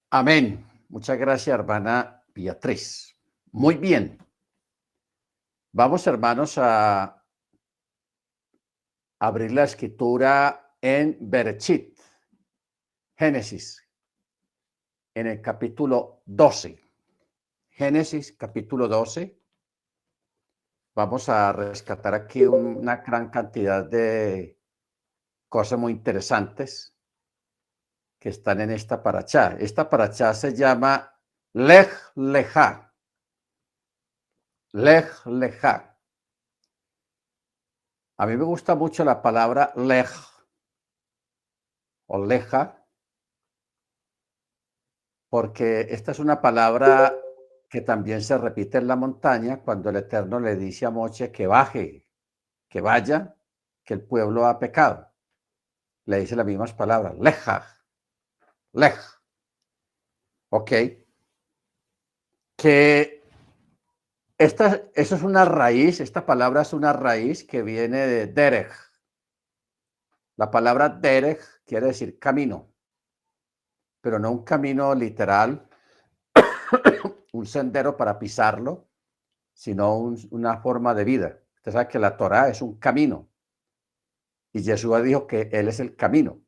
Amén. Muchas gracias, hermana Beatriz. Muy bien. Vamos, hermanos, a abrir la escritura en Berechit, Génesis, en el capítulo 12. Génesis, capítulo 12. Vamos a rescatar aquí una gran cantidad de cosas muy interesantes que están en esta parachá. Esta parachá se llama Lej Lejá. Lej Lejá. A mí me gusta mucho la palabra lej o leja, porque esta es una palabra que también se repite en la montaña cuando el Eterno le dice a Moche que baje, que vaya, que el pueblo ha pecado. Le dice las mismas palabras, leja, lej. Ok, que eso es una raíz, esta palabra es una raíz que viene de derech. La palabra derech quiere decir camino, pero no un camino literal, un sendero para pisarlo, sino una forma de vida. Usted sabe que la Torá es un camino y Yeshua dijo que Él es el camino.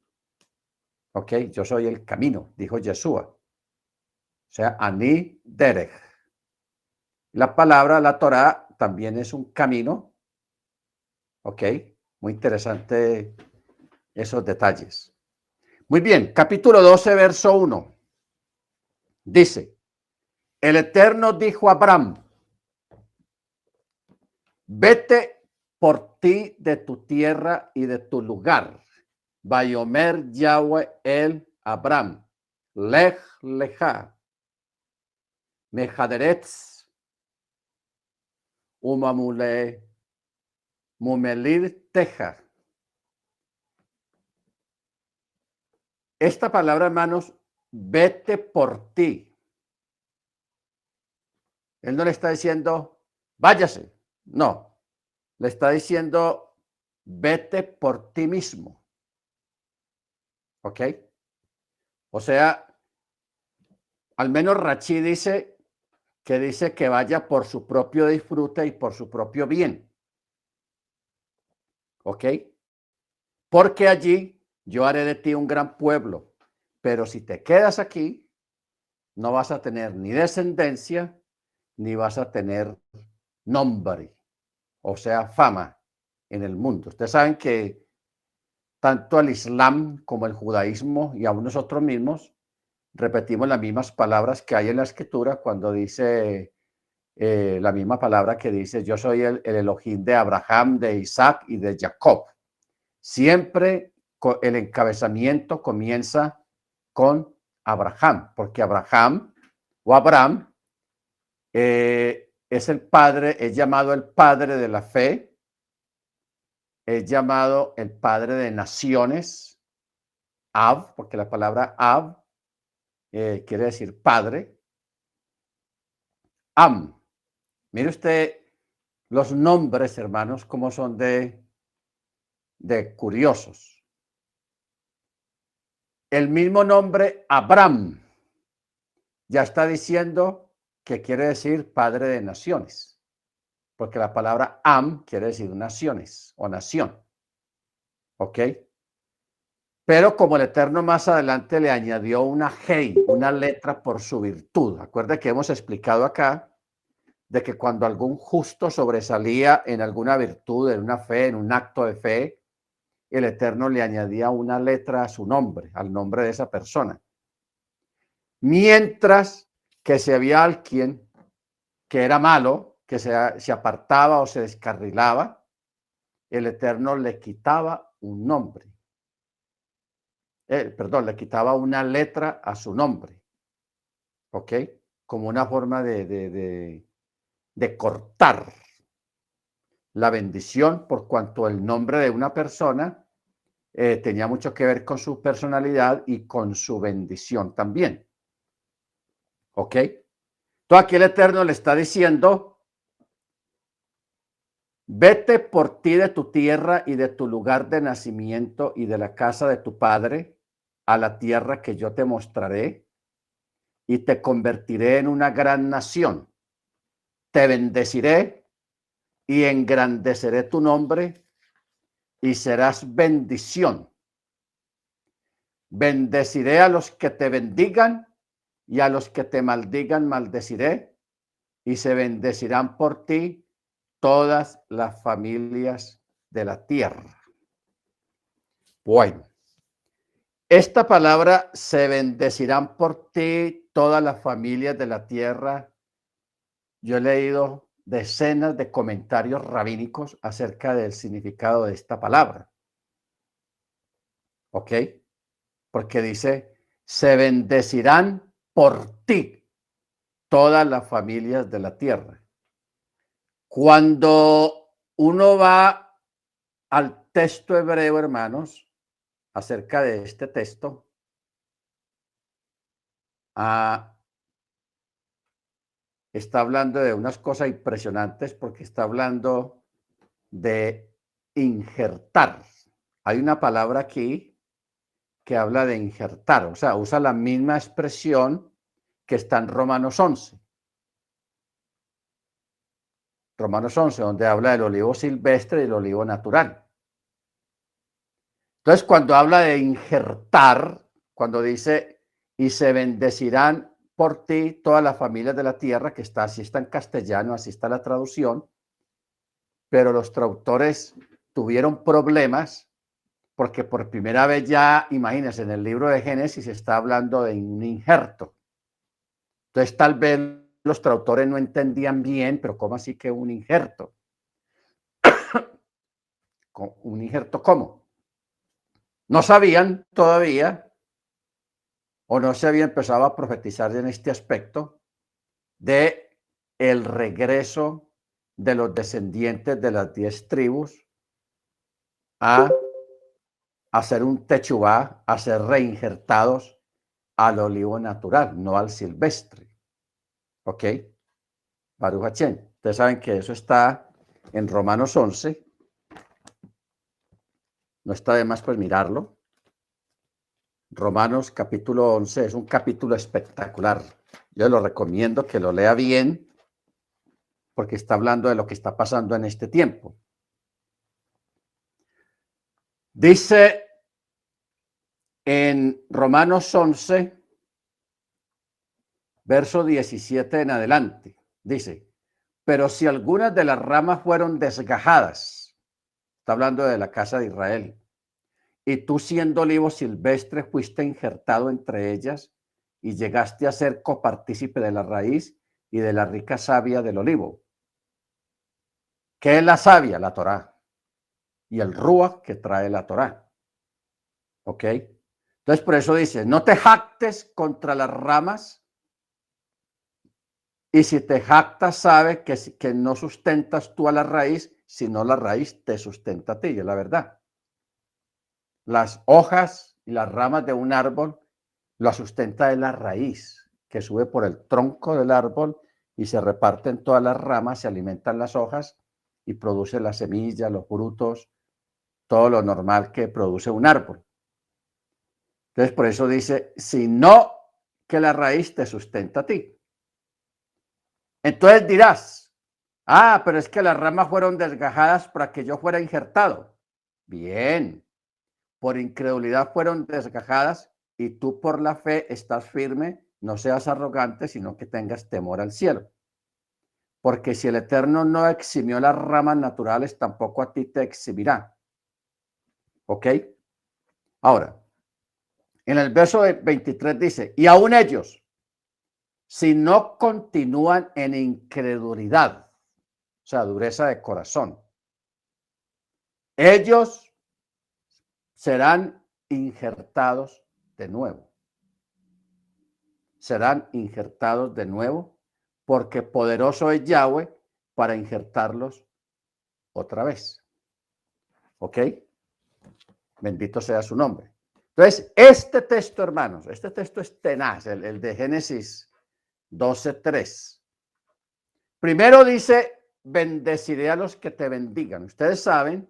Ok, yo soy el camino, dijo Yeshua. O sea, Ani Derech. La palabra, la Torá, también es un camino. Ok, muy interesante esos detalles. Muy bien, capítulo 12, verso 1. Dice, el Eterno dijo a Abraham, vete por ti de tu tierra y de tu lugar. Vayomer Yahweh el Abraham, lej leja, mejaderetz, umamule, mumelir teja. Esta palabra, hermanos, vete por ti. Él no le está diciendo, váyase. No, le está diciendo, vete por ti mismo. ¿Ok? O sea, al menos Rachi dice que vaya por su propio disfrute y por su propio bien. ¿Ok? Porque allí yo haré de ti un gran pueblo. Pero si te quedas aquí, no vas a tener ni descendencia, ni vas a tener nombre, o sea, fama en el mundo. Ustedes saben que tanto el Islam como el judaísmo y aún nosotros mismos repetimos las mismas palabras que hay en la escritura cuando dice la misma palabra que dice, yo soy el Elohim de Abraham, de Isaac y de Jacob. Siempre el encabezamiento comienza con Abraham, porque Abraham o Abraham es el padre, es llamado el padre de la fe, es llamado el padre de naciones, Ab, porque la palabra Ab quiere decir padre. Am, mire usted los nombres, hermanos, como son de curiosos. El mismo nombre Abraham ya está diciendo que quiere decir padre de naciones, porque la palabra Am quiere decir naciones o nación. ¿Ok? Pero como el Eterno más adelante le añadió una Hei, una letra por su virtud. Acuerda que hemos explicado acá de que cuando algún justo sobresalía en alguna virtud, en una fe, en un acto de fe, el Eterno le añadía una letra a su nombre, al nombre de esa persona. Mientras que si había alguien que era malo, que se apartaba o se descarrilaba, el Eterno le quitaba un nombre. Perdón, le quitaba una letra a su nombre. ¿Ok? Como una forma de cortar la bendición por cuanto el nombre de una persona tenía mucho que ver con su personalidad y con su bendición también. ¿Ok? Entonces aquí el Eterno le está diciendo, vete por ti de tu tierra y de tu lugar de nacimiento y de la casa de tu padre a la tierra que yo te mostraré. y te convertiré en una gran nación. Te bendeciré y engrandeceré tu nombre y serás bendición. Bendeciré a los que te bendigan y a los que te maldigan maldeciré, y se bendecirán por ti todas las familias de la tierra. Bueno, esta palabra, se bendecirán por ti todas las familias de la tierra. Yo he leído decenas de comentarios rabínicos acerca del significado de esta palabra. ¿Ok? Porque dice, se bendecirán por ti todas las familias de la tierra. Cuando uno va al texto hebreo, hermanos, acerca de este texto, está hablando de unas cosas impresionantes porque está hablando de injertar. Hay una palabra aquí que habla de injertar, o sea, usa la misma expresión que está en Romanos 11. Romanos 11, donde habla del olivo silvestre y el olivo natural. Entonces, cuando habla de injertar, cuando dice, y se bendecirán por ti todas las familias de la tierra, que está, así está en castellano, así está la traducción, pero los traductores tuvieron problemas porque por primera vez ya, imagínense, en el libro de Génesis está hablando de un injerto. Entonces, tal vez los traductores no entendían bien, pero ¿cómo así que un injerto? ¿Un injerto cómo? No sabían todavía, o no se había empezado a profetizar en este aspecto de el regreso de los descendientes de las 10 tribus a hacer un techubá, a ser reinjertados al olivo natural, no al silvestre. ¿Ok? Baruch Hachén. Ustedes saben que eso está en Romanos 11. No está de más pues mirarlo. Romanos capítulo 11 es un capítulo espectacular. Yo lo recomiendo que lo lea bien porque está hablando de lo que está pasando en este tiempo. Dice en Romanos 11, verso 17 en adelante, dice, pero si algunas de las ramas fueron desgajadas, está hablando de la casa de Israel, y tú siendo olivo silvestre fuiste injertado entre ellas y llegaste a ser copartícipe de la raíz y de la rica savia del olivo. ¿Qué es la savia? La Torá. Y el ruach que trae la Torá. ¿Ok? Entonces por eso dice, no te jactes contra las ramas, y si te jactas, sabe que no sustentas tú a la raíz, sino la raíz te sustenta a ti, es la verdad. Las hojas y las ramas de un árbol la sustenta de la raíz, que sube por el tronco del árbol y se reparte en todas las ramas, se alimentan las hojas y produce la semilla, los frutos, todo lo normal que produce un árbol. Entonces, por eso dice, sino que la raíz te sustenta a ti. Entonces dirás, pero es que las ramas fueron desgajadas para que yo fuera injertado. Bien, por incredulidad fueron desgajadas y tú por la fe estás firme, no seas arrogante, sino que tengas temor al cielo. Porque si el Eterno no eximió las ramas naturales, tampoco a ti te eximirá. ¿Ok? Ahora, en el verso 23 dice, y aún ellos, si no continúan en incredulidad, o sea, dureza de corazón, ellos serán injertados de nuevo. Serán injertados de nuevo, porque poderoso es Yahweh para injertarlos otra vez. ¿Ok? Bendito sea su nombre. Entonces, este texto, hermanos, este texto es tenaz, el de Génesis 12:3. Primero dice, bendeciré a los que te bendigan. Ustedes saben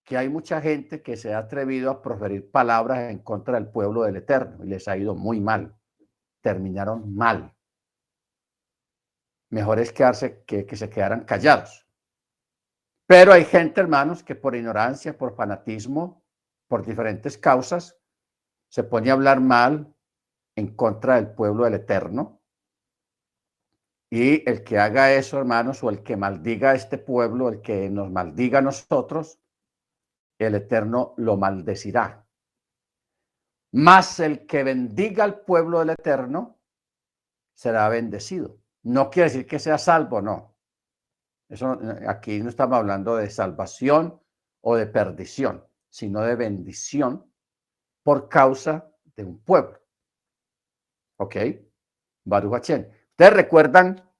que hay mucha gente que se ha atrevido a proferir palabras en contra del pueblo del Eterno y les ha ido muy mal. terminaron mal. Mejor es quedarse que se quedaran callados. Pero hay gente, hermanos, que por ignorancia, por fanatismo, por diferentes causas, se pone a hablar mal en contra del pueblo del Eterno. Y el que haga eso, hermanos, o el que maldiga a este pueblo, el que nos maldiga a nosotros, el Eterno lo maldecirá. Mas el que bendiga al pueblo del Eterno será bendecido. No quiere decir que sea salvo, no. Eso, aquí no estamos hablando de salvación o de perdición, sino de bendición por causa de un pueblo. ¿Ok? Baruch Hashem. Ustedes recuerdan,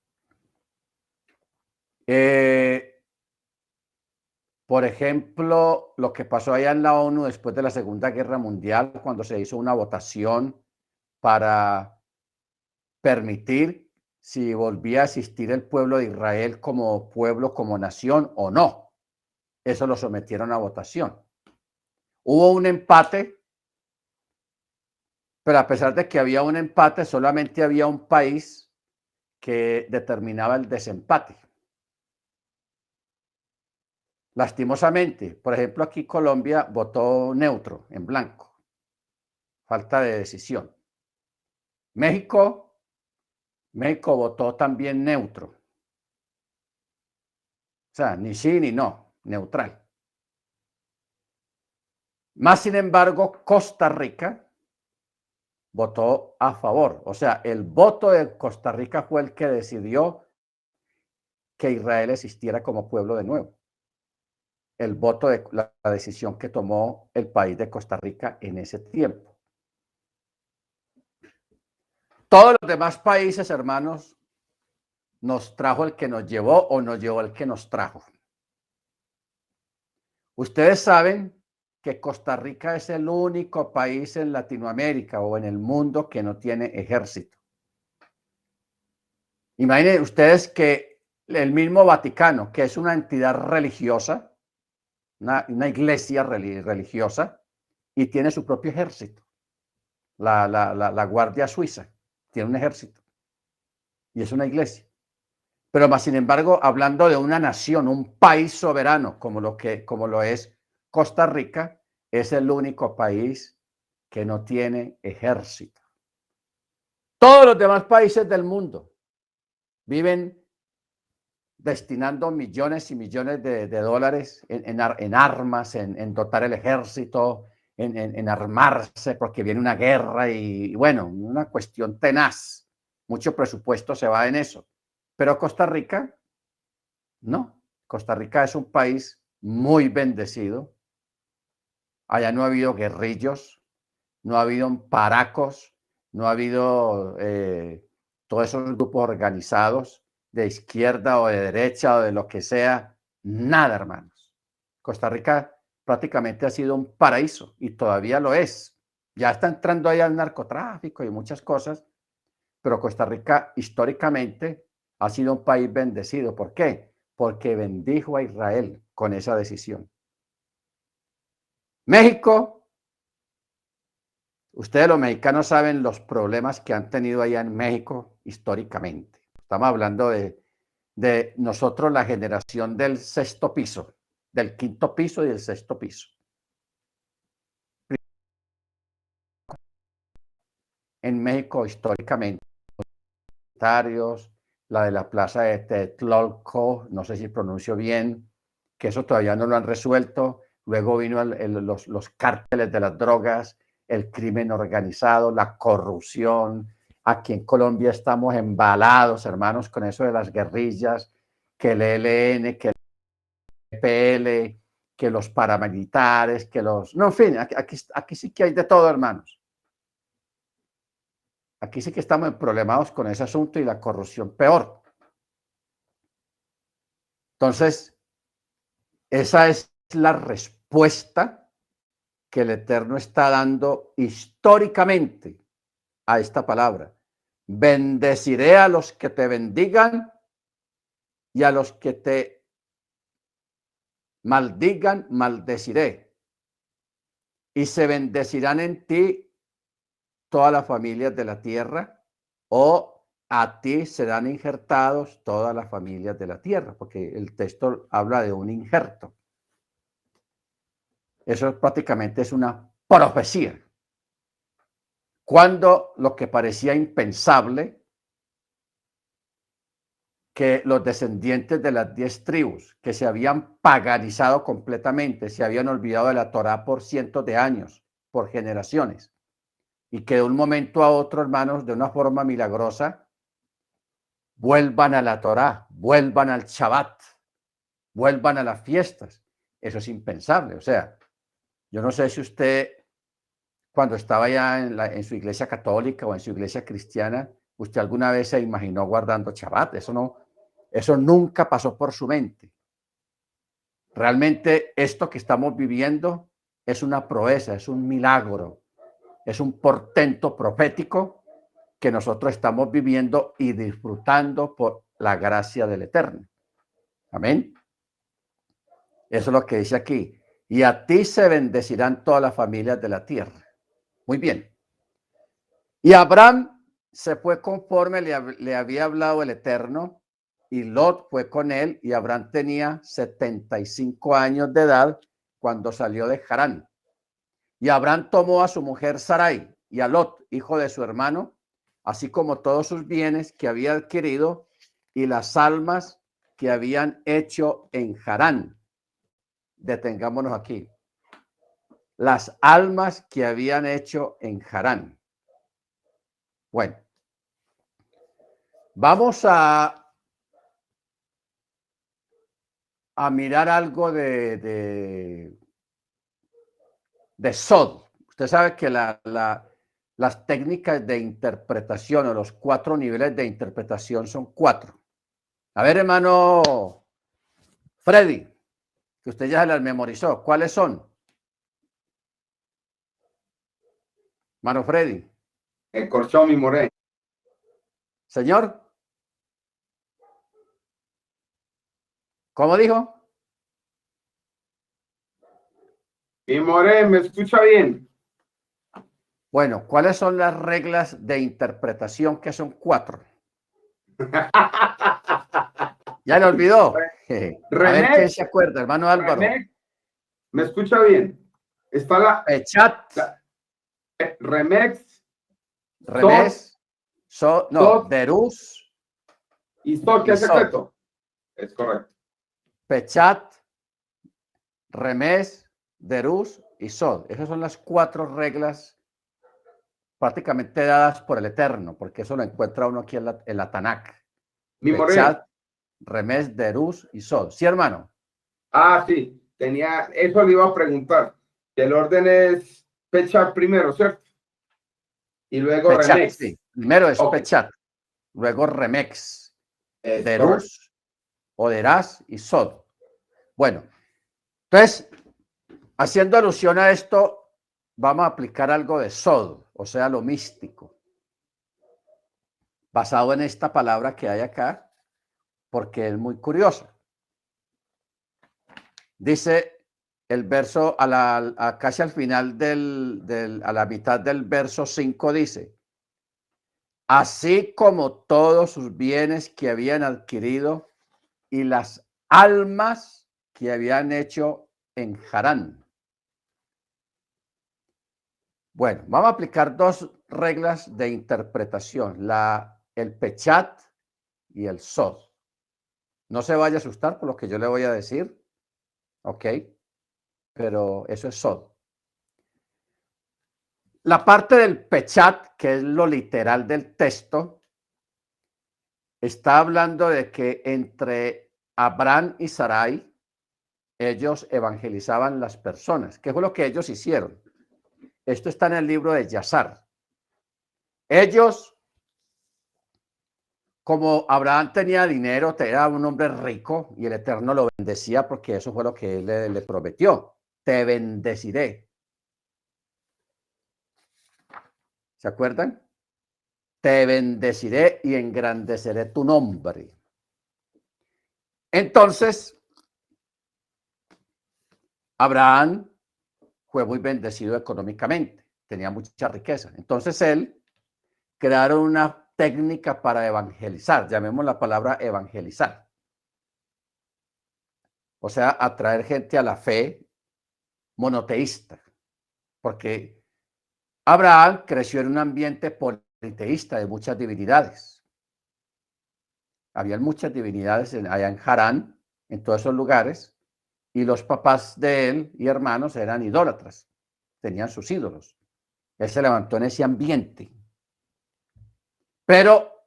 por ejemplo, lo que pasó allá en la ONU después de la Segunda Guerra Mundial, cuando se hizo una votación para permitir si volvía a existir el pueblo de Israel como pueblo, como nación o no. Eso lo sometieron a votación. Hubo un empate, pero a pesar de que había un empate, solamente había un país que determinaba el desempate. Lastimosamente, por ejemplo, aquí Colombia votó neutro, en blanco. Falta de decisión. México votó también neutro. O sea, ni sí ni no, neutral. Más sin embargo, Costa Rica votó a favor. O sea, el voto de Costa Rica fue el que decidió que Israel existiera como pueblo de nuevo. El voto de la decisión que tomó el país de Costa Rica en ese tiempo. Todos los demás países, hermanos, nos trajo el que nos llevó o nos llevó el que nos trajo. Ustedes saben que Costa Rica es el único país en Latinoamérica o en el mundo que no tiene ejército. Imaginen ustedes que el mismo Vaticano, que es una entidad religiosa, una iglesia religiosa, y tiene su propio ejército. La Guardia Suiza tiene un ejército y es una iglesia. Pero más sin embargo, hablando de una nación, un país soberano como lo es Costa Rica, es el único país que no tiene ejército. Todos los demás países del mundo viven destinando millones y millones de dólares en armas, en dotar el ejército, en armarse porque viene una guerra y bueno, una cuestión tenaz. Mucho presupuesto se va en eso. Pero Costa Rica, no. Costa Rica es un país muy bendecido. Allá no ha habido guerrillos, no ha habido paracos, no ha habido todos esos grupos organizados de izquierda o de derecha o de lo que sea. Nada, hermanos. Costa Rica prácticamente ha sido un paraíso y todavía lo es. Ya está entrando ahí al narcotráfico y muchas cosas, pero Costa Rica históricamente ha sido un país bendecido. ¿Por qué? Porque bendijo a Israel con esa decisión. México, ustedes los mexicanos saben los problemas que han tenido allá en México históricamente. Estamos hablando de nosotros, la generación del sexto piso, del quinto piso y del sexto piso. En México históricamente, la de la plaza de Tetlolco, no sé si pronuncio bien, que eso todavía no lo han resuelto. Luego vino los cárteles de las drogas, el crimen organizado, la corrupción. Aquí en Colombia estamos embalados, hermanos, con eso de las guerrillas, que el ELN, que el EPL, que los paramilitares, que los... No, en fin, aquí sí que hay de todo, hermanos. Aquí sí que estamos problemados con ese asunto y la corrupción peor. Entonces, esa es la respuesta que el Eterno está dando históricamente a esta palabra. Bendeciré a los que te bendigan y a los que te maldigan, maldeciré. Y se bendecirán en ti todas las familias de la tierra o a ti serán injertados todas las familias de la tierra, porque el texto habla de un injerto. Eso prácticamente es una profecía. Cuando lo que parecía impensable, que los descendientes de las 10 tribus, que se habían paganizado completamente, se habían olvidado de la Torá por cientos de años, por generaciones, y que de un momento a otro, hermanos, de una forma milagrosa, vuelvan a la Torá, vuelvan al Shabbat, vuelvan a las fiestas. Eso es impensable. O sea, yo no sé si usted, cuando estaba ya en su iglesia católica o en su iglesia cristiana, usted alguna vez se imaginó guardando Shabbat. Eso nunca pasó por su mente. Realmente esto que estamos viviendo es una proeza, es un milagro, es un portento profético que nosotros estamos viviendo y disfrutando por la gracia del Eterno. Amén. Eso es lo que dice aquí. Y a ti se bendecirán todas las familias de la tierra. Muy bien. Y Abraham se fue conforme le había hablado el Eterno, y Lot fue con él, y Abraham tenía 75 años de edad cuando salió de Harán. Y Abraham tomó a su mujer Sarai y a Lot, hijo de su hermano, así como todos sus bienes que había adquirido y las almas que habían hecho en Harán. Detengámonos aquí. Las almas que habían hecho en Harán. Bueno, vamos a mirar algo de Sod. Usted sabe que las técnicas de interpretación o los 4 niveles de interpretación son 4. A ver, hermano Freddy, que usted ya se las memorizó. ¿Cuáles son? Hermano Freddy. El corchón, mi moré. Señor. ¿Cómo dijo? Mi moré, ¿me escucha bien? Bueno, ¿cuáles son las reglas de interpretación? Que son 4. ¿Ya le olvidó? A ver quién se acuerda, hermano Álvaro. ¿Me escucha bien? Está la Pechat. Remex. Remes. Sod, Derus. Y Sod, que es secreto. Es correcto. Pechat, Remes, Derus y Sod. Esas son las 4 reglas prácticamente dadas por el Eterno, porque eso lo encuentra uno aquí en la Tanakh. Pechat, Remes, Derus y Sod. ¿Sí, hermano? Ah, sí. Eso le iba a preguntar. El orden es Pechat primero, ¿cierto? Y luego Pechat, Remex. sí. Primero es Pechat, luego Remex, Derus, Oderás y Sod. Bueno, entonces, haciendo alusión a esto, vamos a aplicar algo de Sod, o sea, lo místico, basado en esta palabra que hay acá, porque es muy curioso. Dice el verso, casi al final a la mitad del verso 5 dice, así como todos sus bienes que habían adquirido y las almas que habían hecho en Harán. Bueno, vamos a aplicar 2 reglas de interpretación, el Pechat y el Sod. No se vaya a asustar por lo que yo le voy a decir, ¿ok? Pero eso es Sod. La parte del Pechat, que es lo literal del texto, está hablando de que entre Abraham y Sarai, ellos evangelizaban las personas. ¿Qué fue lo que ellos hicieron? Esto está en el libro de Yazar. Ellos, como Abraham tenía dinero, era un hombre rico y el Eterno lo bendecía porque eso fue lo que él le prometió. Te bendeciré. ¿Se acuerdan? Te bendeciré y engrandeceré tu nombre. Entonces, Abraham fue muy bendecido económicamente, tenía mucha riqueza. Entonces él crearon una técnica para evangelizar, llamemos la palabra evangelizar. O sea, atraer gente a la fe monoteísta, porque Abraham creció en un ambiente politeísta de muchas divinidades. Había muchas divinidades allá en Harán, en todos esos lugares, y los papás de él y hermanos eran idólatras, tenían sus ídolos. Él se levantó en ese ambiente. Pero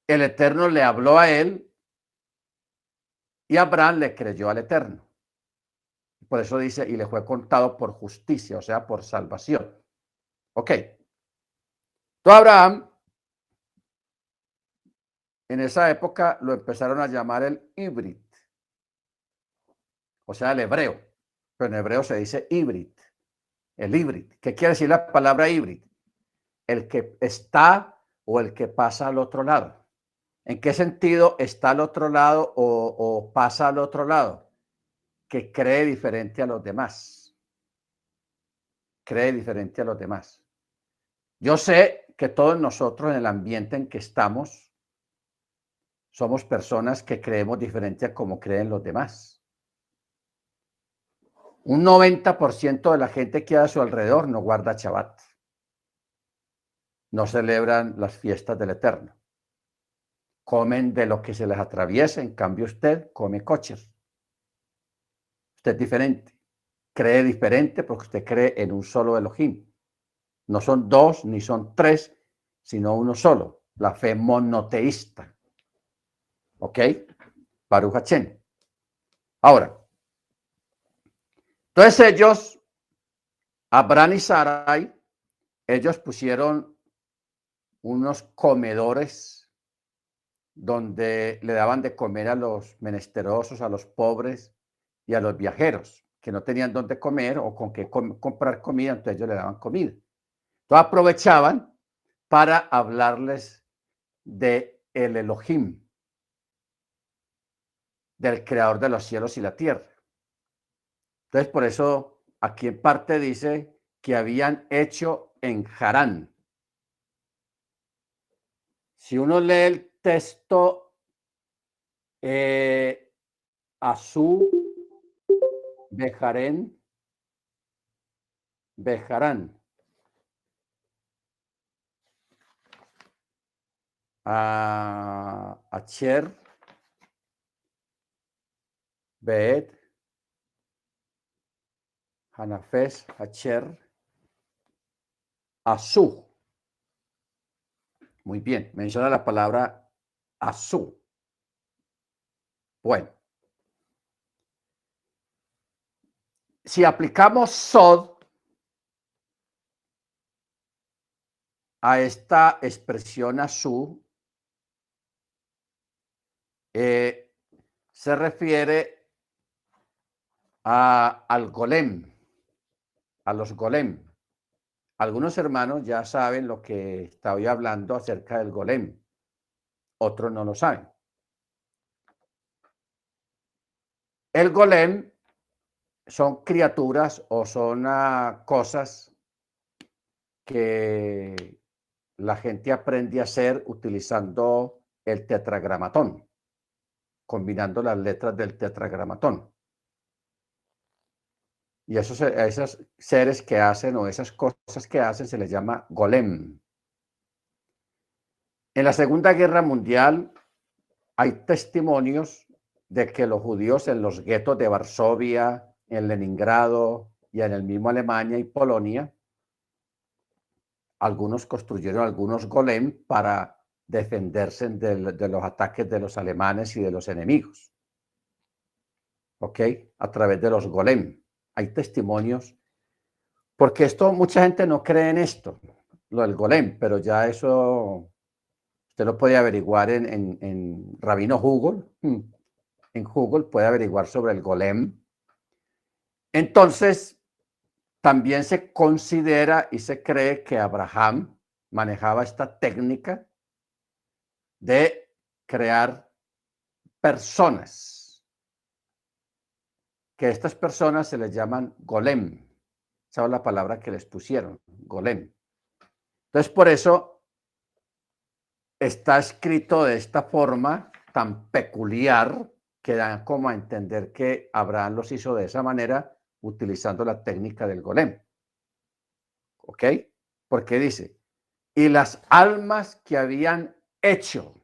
el Eterno le habló a él y Abraham le creyó al Eterno. Por eso dice, y le fue contado por justicia, o sea, por salvación. Ok. Entonces Abraham, en esa época lo empezaron a llamar el híbrid, o sea, el hebreo. Pero en hebreo se dice híbrid, el híbrid. ¿Qué quiere decir la palabra híbrid? El que está o el que pasa al otro lado. ¿En qué sentido está al otro lado o pasa al otro lado? Que cree diferente a los demás. Cree diferente a los demás. Yo sé que todos nosotros en el ambiente en que estamos somos personas que creemos diferente a como creen los demás. Un 90% de la gente que hay a su alrededor no guarda Shabbat. No celebran las fiestas del Eterno. Comen de lo que se les atraviesa, en cambio usted come kosher. Usted es diferente. Cree diferente porque usted cree en un solo Elohim. No son dos ni son tres, sino uno solo. La fe monoteísta. ¿Ok? Baruch Hashem. Ahora, entonces ellos, Abraham y Sarai, ellos pusieron unos comedores donde le daban de comer a los menesterosos, a los pobres y a los viajeros que no tenían dónde comer o con qué comprar comida, entonces ellos le daban comida. Entonces aprovechaban para hablarles de el Elohim, del creador de los cielos y la tierra. Entonces, por eso aquí en parte dice que habían hecho en Harán. Si uno lee el texto, Azú, Bejarén, Bejarán, Acher, Beet, Hanafes, Acher, Azú. Muy bien, menciona la palabra Azú. Bueno, si aplicamos Sod a esta expresión Azú, se refiere al golem, a los golem. Algunos hermanos ya saben lo que estoy hablando acerca del golem, otros no lo saben. El golem son criaturas o son cosas que la gente aprende a hacer utilizando el tetragramatón, combinando las letras del tetragramatón. Y esos seres que hacen o esas cosas que hacen se les llama golem. En la Segunda Guerra Mundial hay testimonios de que los judíos en los guetos de Varsovia, en Leningrado y en el mismo Alemania y Polonia, algunos construyeron algunos golem para defenderse de los ataques de los alemanes y de los enemigos. ¿Ok? A través de los golem. Hay testimonios, porque esto, mucha gente no cree en esto, lo del golem, pero ya eso usted lo puede averiguar en Rabino Google. En Google puede averiguar sobre el golem. Entonces, también se considera y se cree que Abraham manejaba esta técnica de crear personas, que estas personas se les llaman golem. Esa es la palabra que les pusieron, golem. Entonces, por eso está escrito de esta forma tan peculiar que da como a entender que Abraham los hizo de esa manera utilizando la técnica del golem. ¿Ok? Porque dice, y las almas que habían hecho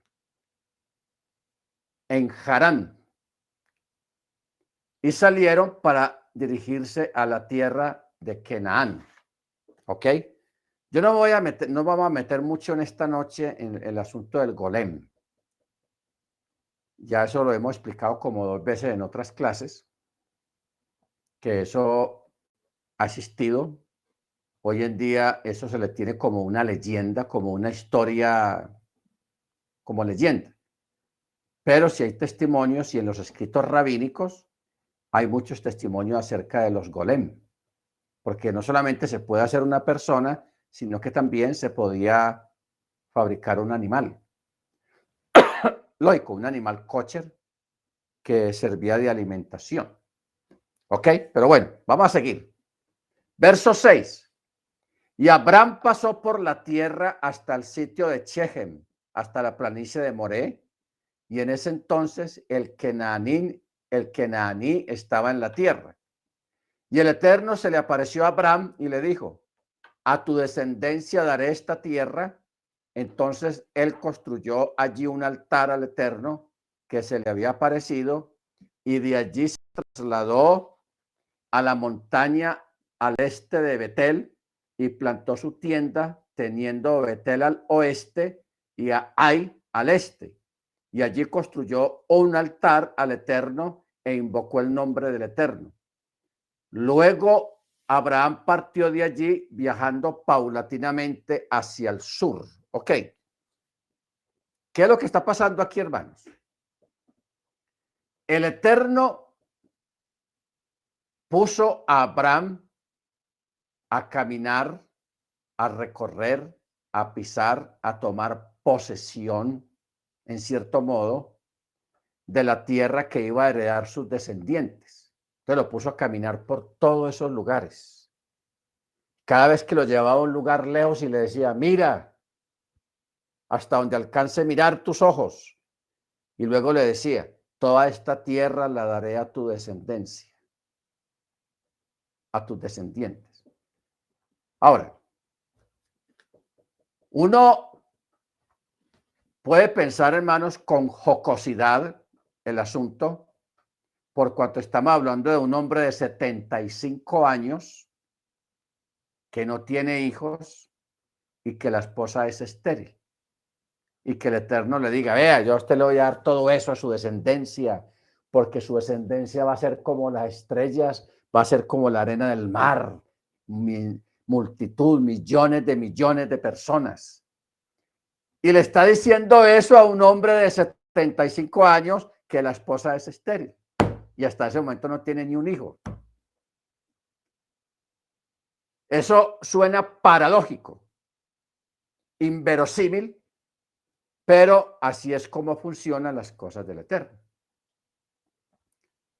en Harán y salieron para dirigirse a la tierra de Canaán. ¿Ok? Yo no voy a meter, no vamos a meter mucho en esta noche en el asunto del golem. Ya eso lo hemos explicado como 2 veces en otras clases, que eso ha existido. Hoy en día eso se le tiene como una leyenda, como una historia, como leyenda. Pero si hay testimonios y en los escritos rabínicos hay muchos testimonios acerca de los golem, porque no solamente se puede hacer una persona, sino que también se podía fabricar un animal. Lógico, un animal kosher que servía de alimentación. ¿Ok? Pero bueno, vamos a seguir. Verso 6. Y Abraham pasó por la tierra hasta el sitio de Shechem, hasta la planicie de Moré, y en ese entonces el Kenaní estaba en la tierra. Y el Eterno se le apareció a Abraham y le dijo, a tu descendencia daré esta tierra. Entonces él construyó allí un altar al Eterno que se le había aparecido y de allí se trasladó a la montaña al este de Betel y plantó su tienda teniendo Betel al oeste y a Ai al este. Y allí construyó un altar al Eterno e invocó el nombre del Eterno. Luego Abraham partió de allí viajando paulatinamente hacia el sur. Ok. ¿Qué es lo que está pasando aquí, hermanos? El Eterno puso a Abraham a caminar, a recorrer, a pisar, a tomar posesión, en cierto modo, de la tierra que iba a heredar sus descendientes. Entonces lo puso a caminar por todos esos lugares. Cada vez que lo llevaba a un lugar lejos y le decía, mira, hasta donde alcance mirar tus ojos. Y luego le decía, toda esta tierra la daré a tu descendencia, a tus descendientes. Ahora, uno puede pensar, hermanos, con jocosidad el asunto, por cuanto estamos hablando de un hombre de 75 años que no tiene hijos y que la esposa es estéril. Y que el Eterno le diga, vea, yo a usted le voy a dar todo eso a su descendencia, porque su descendencia va a ser como las estrellas, va a ser como la arena del mar, multitud, millones de personas. Y le está diciendo eso a un hombre de 75 años que la esposa es estéril y hasta ese momento no tiene ni un hijo. Eso suena paradójico, inverosímil, pero así es como funcionan las cosas del Eterno.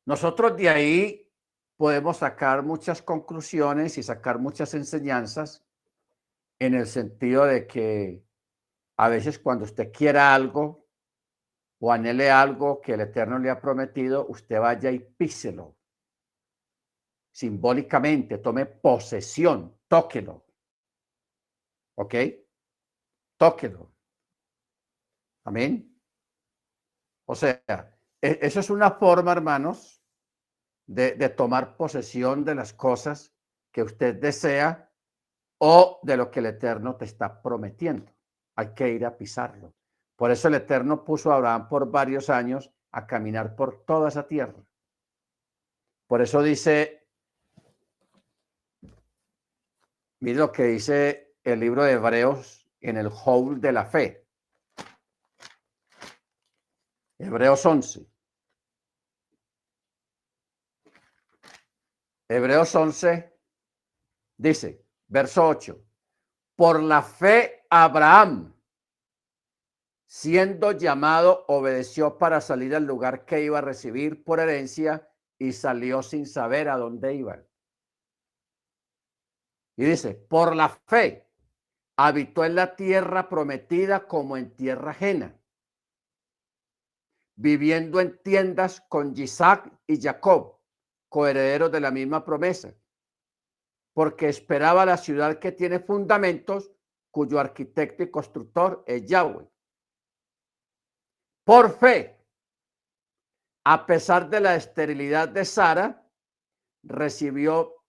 Nosotros de ahí podemos sacar muchas conclusiones y sacar muchas enseñanzas en el sentido de que a veces cuando usted quiera algo o anhele algo que el Eterno le ha prometido, usted vaya y píselo. Simbólicamente, tome posesión, tóquelo. ¿Ok? Tóquelo. Amén. O sea, eso es una forma, hermanos, de tomar posesión de las cosas que usted desea o de lo que el Eterno te está prometiendo. Hay que ir a pisarlo. Por eso el Eterno puso a Abraham por varios años a caminar por toda esa tierra. Por eso dice, mire lo que dice el libro de Hebreos en el hall de la fe. Hebreos 11. Hebreos 11 dice, verso 8, por la fe Abraham, siendo llamado, obedeció para salir al lugar que iba a recibir por herencia y salió sin saber a dónde iba. Y dice, por la fe, habitó en la tierra prometida como en tierra ajena, viviendo en tiendas con Isaac y Jacob, coherederos de la misma promesa, porque esperaba la ciudad que tiene fundamentos, cuyo arquitecto y constructor es Yahweh. Por fe, a pesar de la esterilidad de Sara, recibió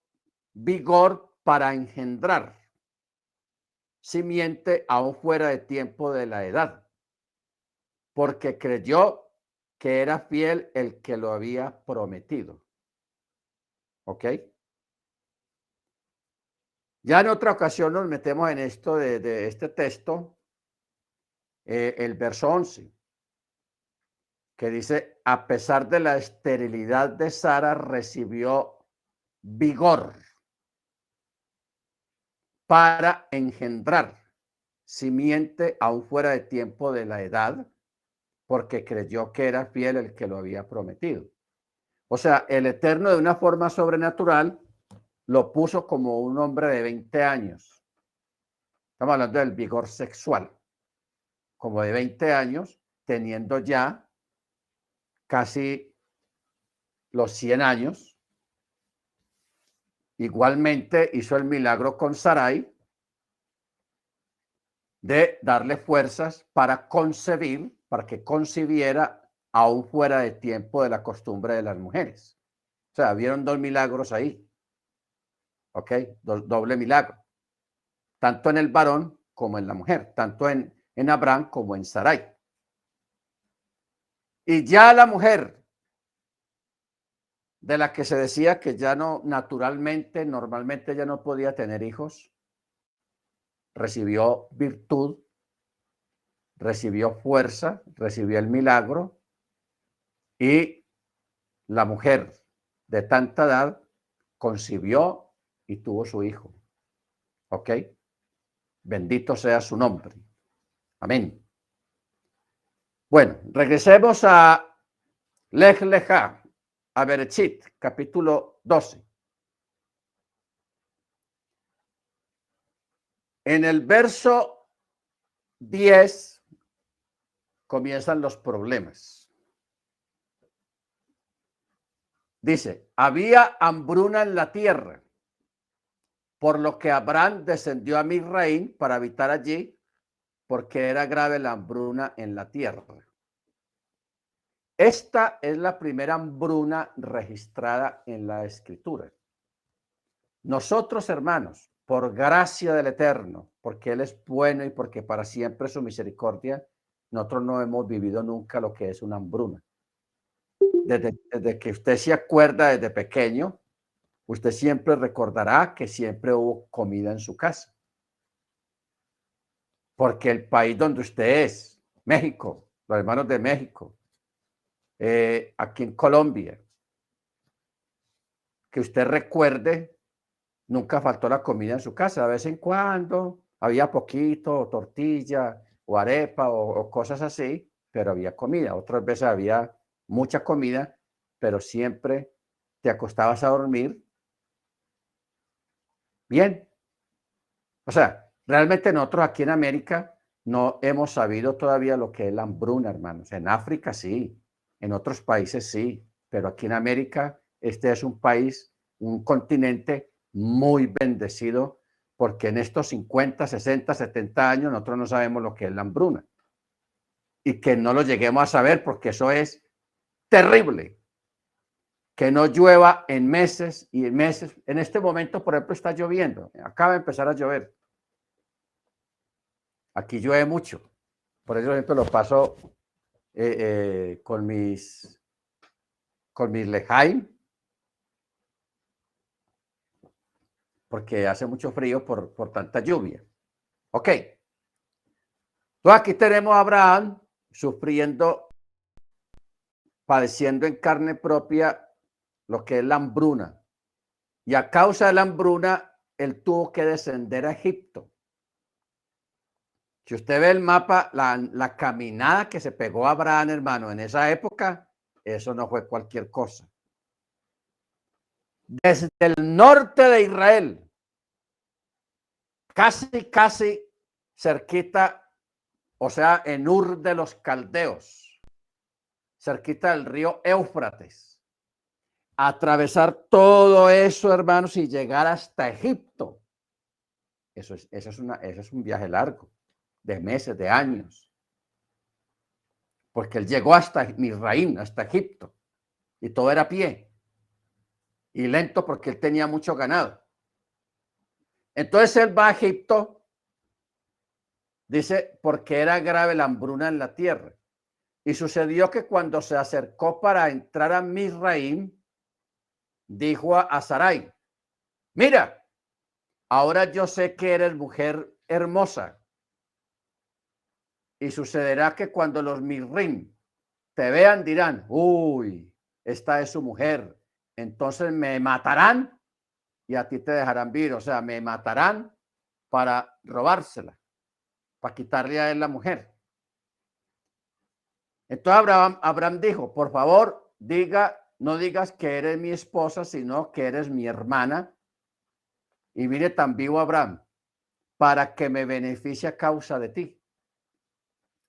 vigor para engendrar simiente aún fuera de tiempo de la edad, porque creyó que era fiel el que lo había prometido. ¿Ok? Ya en otra ocasión nos metemos en esto de este texto, el verso 11, que dice, a pesar de la esterilidad de Sara, recibió vigor para engendrar simiente aún fuera de tiempo de la edad, porque creyó que era fiel el que lo había prometido. O sea, el Eterno de una forma sobrenatural lo puso como un hombre de 20 años. Estamos hablando del vigor sexual, como de 20 años, teniendo ya casi los 100 años. Igualmente hizo el milagro con Sarai de darle fuerzas para concebir, para que concibiera aún fuera de tiempo de la costumbre de las mujeres. O sea, vieron dos milagros ahí. ¿Ok? Doble milagro. Tanto en el varón como en la mujer, tanto en Abraham como en Sarai. Y ya la mujer, de la que se decía que ya no, naturalmente, normalmente ya no podía tener hijos, recibió virtud, recibió fuerza, recibió el milagro, y la mujer de tanta edad concibió y tuvo su hijo. ¿Ok? Bendito sea su nombre. Amén. Bueno, regresemos a Lech Lecha, a Bereshit, capítulo 12. En el verso 10 comienzan los problemas. Dice, había hambruna en la tierra, por lo que Abraham descendió a Misraim para habitar allí, porque era grave la hambruna en la tierra. Esta es la primera hambruna registrada en la Escritura. Nosotros, hermanos, por gracia del Eterno, porque Él es bueno y porque para siempre su misericordia, nosotros no hemos vivido nunca lo que es una hambruna. Desde que usted se acuerda desde pequeño, usted siempre recordará que siempre hubo comida en su casa. Porque el país donde usted es, México, los hermanos de México, aquí en Colombia, que usted recuerde, nunca faltó la comida en su casa. De vez en cuando había poquito, tortilla o arepa o cosas así, pero había comida. Otras veces había mucha comida, pero siempre te acostabas a dormir bien. O sea, realmente nosotros aquí en América no hemos sabido todavía lo que es la hambruna, hermanos. En África sí, en otros países sí, pero aquí en América este es un país, un continente muy bendecido, porque en estos 50, 60, 70 años nosotros no sabemos lo que es la hambruna. Y que no lo lleguemos a saber, porque eso es terrible. Que no llueva en meses y en meses. En este momento, por ejemplo, está lloviendo. Acaba de empezar a llover. Aquí llueve mucho. Por eso siempre lo paso con mis Lejaim, porque hace mucho frío por tanta lluvia. Ok. Entonces aquí tenemos a Abraham sufriendo, padeciendo en carne propia lo que es la hambruna. Y a causa de la hambruna, él tuvo que descender a Egipto. Si usted ve el mapa, la caminada que se pegó a Abraham, hermano, en esa época, eso no fue cualquier cosa. Desde el norte de Israel, casi cerquita, o sea, en Ur de los Caldeos, cerquita del río Éufrates. Atravesar todo eso, hermanos, y llegar hasta Egipto. Eso es un viaje largo, de meses, de años. Porque él llegó hasta Misraín, hasta Egipto, y todo era a pie. Y lento porque él tenía mucho ganado. Entonces él va a Egipto, dice, porque era grave la hambruna en la tierra. Y sucedió que cuando se acercó para entrar a Misraín, dijo a Sarai, mira, ahora yo sé que eres mujer hermosa. Y sucederá que cuando los Misrim te vean, dirán, uy, esta es su mujer. Entonces me matarán y a ti te dejarán vivir. O sea, me matarán para robársela, para quitarle a él la mujer. Entonces Abraham dijo, por favor, no digas que eres mi esposa, sino que eres mi hermana. Y mire tan vivo Abraham, para que me beneficie a causa de ti.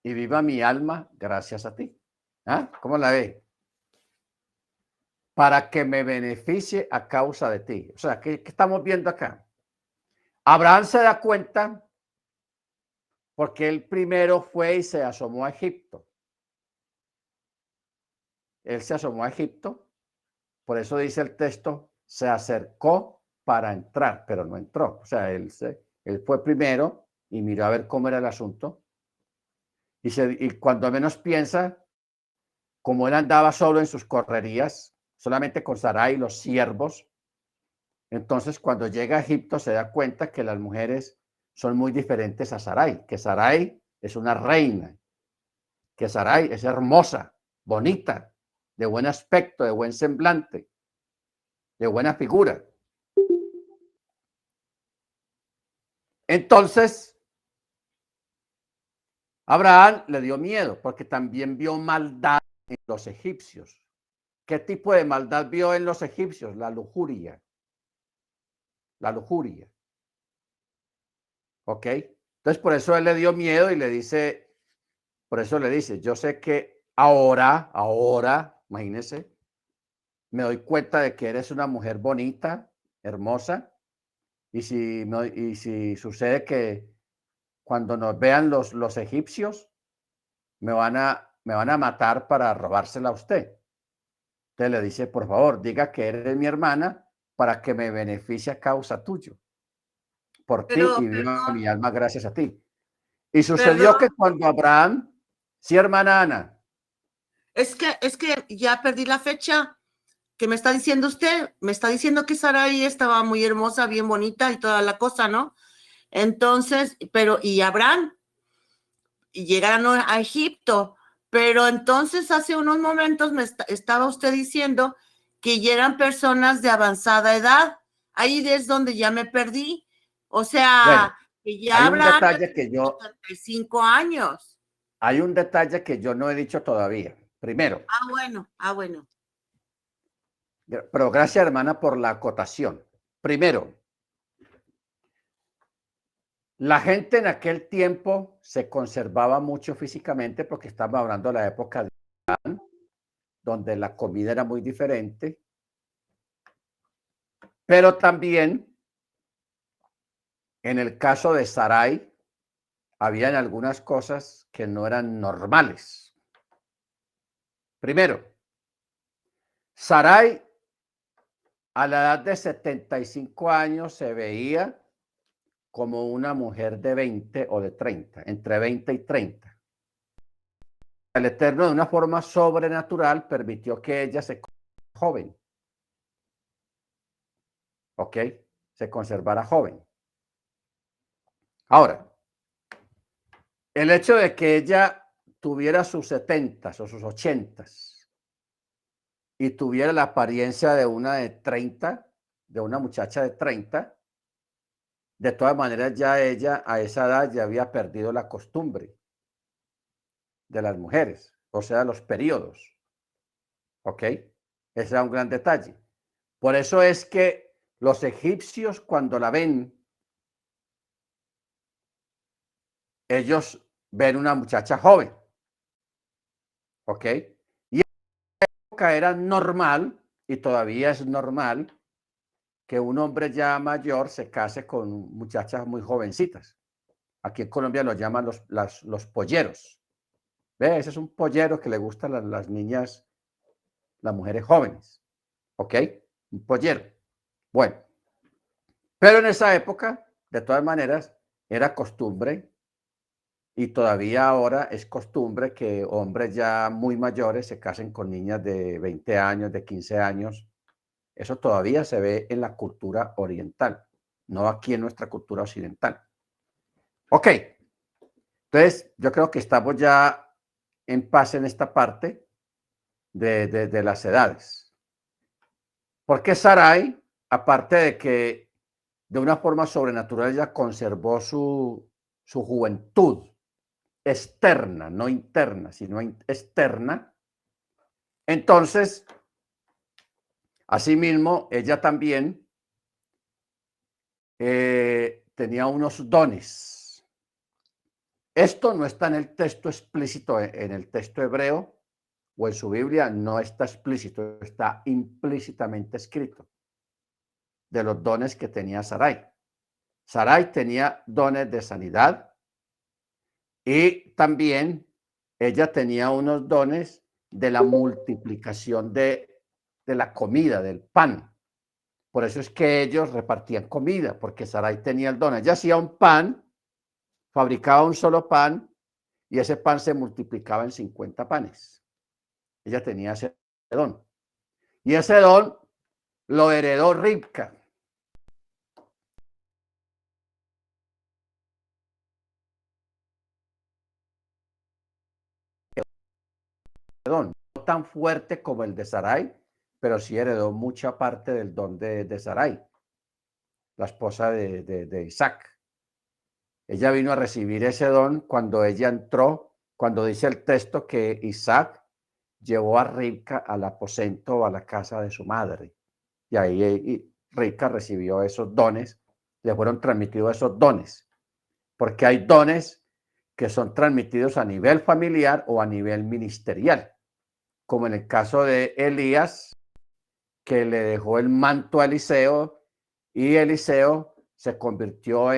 Y viva mi alma gracias a ti. ¿Ah? ¿Cómo la ve? Para que me beneficie a causa de ti. O sea, ¿qué estamos viendo acá? Abraham se da cuenta porque él primero fue y se asomó a Egipto. Él se asomó a Egipto, por eso dice el texto, se acercó para entrar, pero no entró. O sea, él fue primero y miró a ver cómo era el asunto. Y cuando menos piensa, como él andaba solo en sus correrías, solamente con Sarai y los siervos, entonces cuando llega a Egipto se da cuenta que las mujeres son muy diferentes a Sarai, que Sarai es una reina, que Sarai es hermosa, bonita, de buen aspecto, de buen semblante, de buena figura. Entonces, Abraham le dio miedo porque también vio maldad en los egipcios. ¿Qué tipo de maldad vio en los egipcios? La lujuria. La lujuria. ¿Ok? Entonces, por eso él le dio miedo y le dice, por eso le dice, yo sé que ahora, imagínese, me doy cuenta de que eres una mujer bonita, hermosa, y si sucede que cuando nos vean los egipcios, me van a matar para robársela a usted. Entonces le dice, por favor, diga que eres mi hermana para que me beneficie a causa tuyo, por ti Pero, y viva mi alma gracias a ti. Y perdón, sucedió que cuando Abraham, sí, hermana Ana, es que ya perdí la fecha que me está diciendo usted. Me está diciendo que Sarai estaba muy hermosa, bien bonita y toda la cosa, ¿no? Entonces, pero, y Abraham, y llegaron a Egipto, pero entonces hace unos momentos estaba usted diciendo que ya eran personas de avanzada edad. Ahí es donde ya me perdí. O bueno, sea, que ya hay un Abraham detalle que yo, 75 años. hay un detalle que yo no he dicho todavía. Primero, Bueno. pero gracias, hermana, por la acotación. Primero, la gente en aquel tiempo se conservaba mucho físicamente porque estamos hablando de la época de Adán, donde la comida era muy diferente, pero también en el caso de Sarai, habían algunas cosas que no eran normales. Primero, Sarai a la edad de 75 años se veía como una mujer de 20 o de 30, entre 20 y 30. El Eterno, de una forma sobrenatural, permitió que ella se joven, ¿ok? Se conservara joven. Ahora, el hecho de que ella tuviera sus 70 o sus 80 y tuviera la apariencia de una de 30, de una muchacha de 30, de todas maneras ya ella a esa edad ya había perdido la costumbre de las mujeres, o sea, los periodos. ¿Ok? Ese era un gran detalle. Por eso es que los egipcios cuando la ven, ellos ven una muchacha joven, ¿ok? Y en la época era normal, y todavía es normal, que un hombre ya mayor se case con muchachas muy jovencitas. Aquí en Colombia lo llaman los polleros. ¿Ve? Ese es un pollero que le gustan las niñas, las mujeres jóvenes. ¿Ok? Un pollero. Bueno, pero en esa época, de todas maneras, era costumbre, y todavía ahora es costumbre, que hombres ya muy mayores se casen con niñas de 20 años, de 15 años. Eso todavía se ve en la cultura oriental, no aquí en nuestra cultura occidental. Ok, entonces yo creo que estamos ya en paz en esta parte de las edades. Porque Sarai, aparte de que de una forma sobrenatural ella conservó su juventud externa, no interna, sino externa, entonces, asimismo, ella también tenía unos dones. Esto no está en el texto explícito, en el texto hebreo o en su Biblia, no está explícito, está implícitamente escrito de los dones que tenía Sarai. Sarai tenía dones de sanidad, y también ella tenía unos dones de la multiplicación de la comida, del pan. Por eso es que ellos repartían comida, porque Sarai tenía el don. Ella hacía un pan, fabricaba un solo pan, y ese pan se multiplicaba en 50 panes. Ella tenía ese don. Y ese don lo heredó Ribca. Don, no tan fuerte como el de Sarai, pero sí heredó mucha parte del don de Sarai, la esposa de Isaac. Ella vino a recibir ese don cuando ella entró, cuando dice el texto que Isaac llevó a Ribca al aposento o a la casa de su madre. Y ahí Ribca recibió esos dones, le fueron transmitidos esos dones, porque hay dones que son transmitidos a nivel familiar o a nivel ministerial, como en el caso de Elías, que le dejó el manto a Eliseo, y Eliseo se convirtió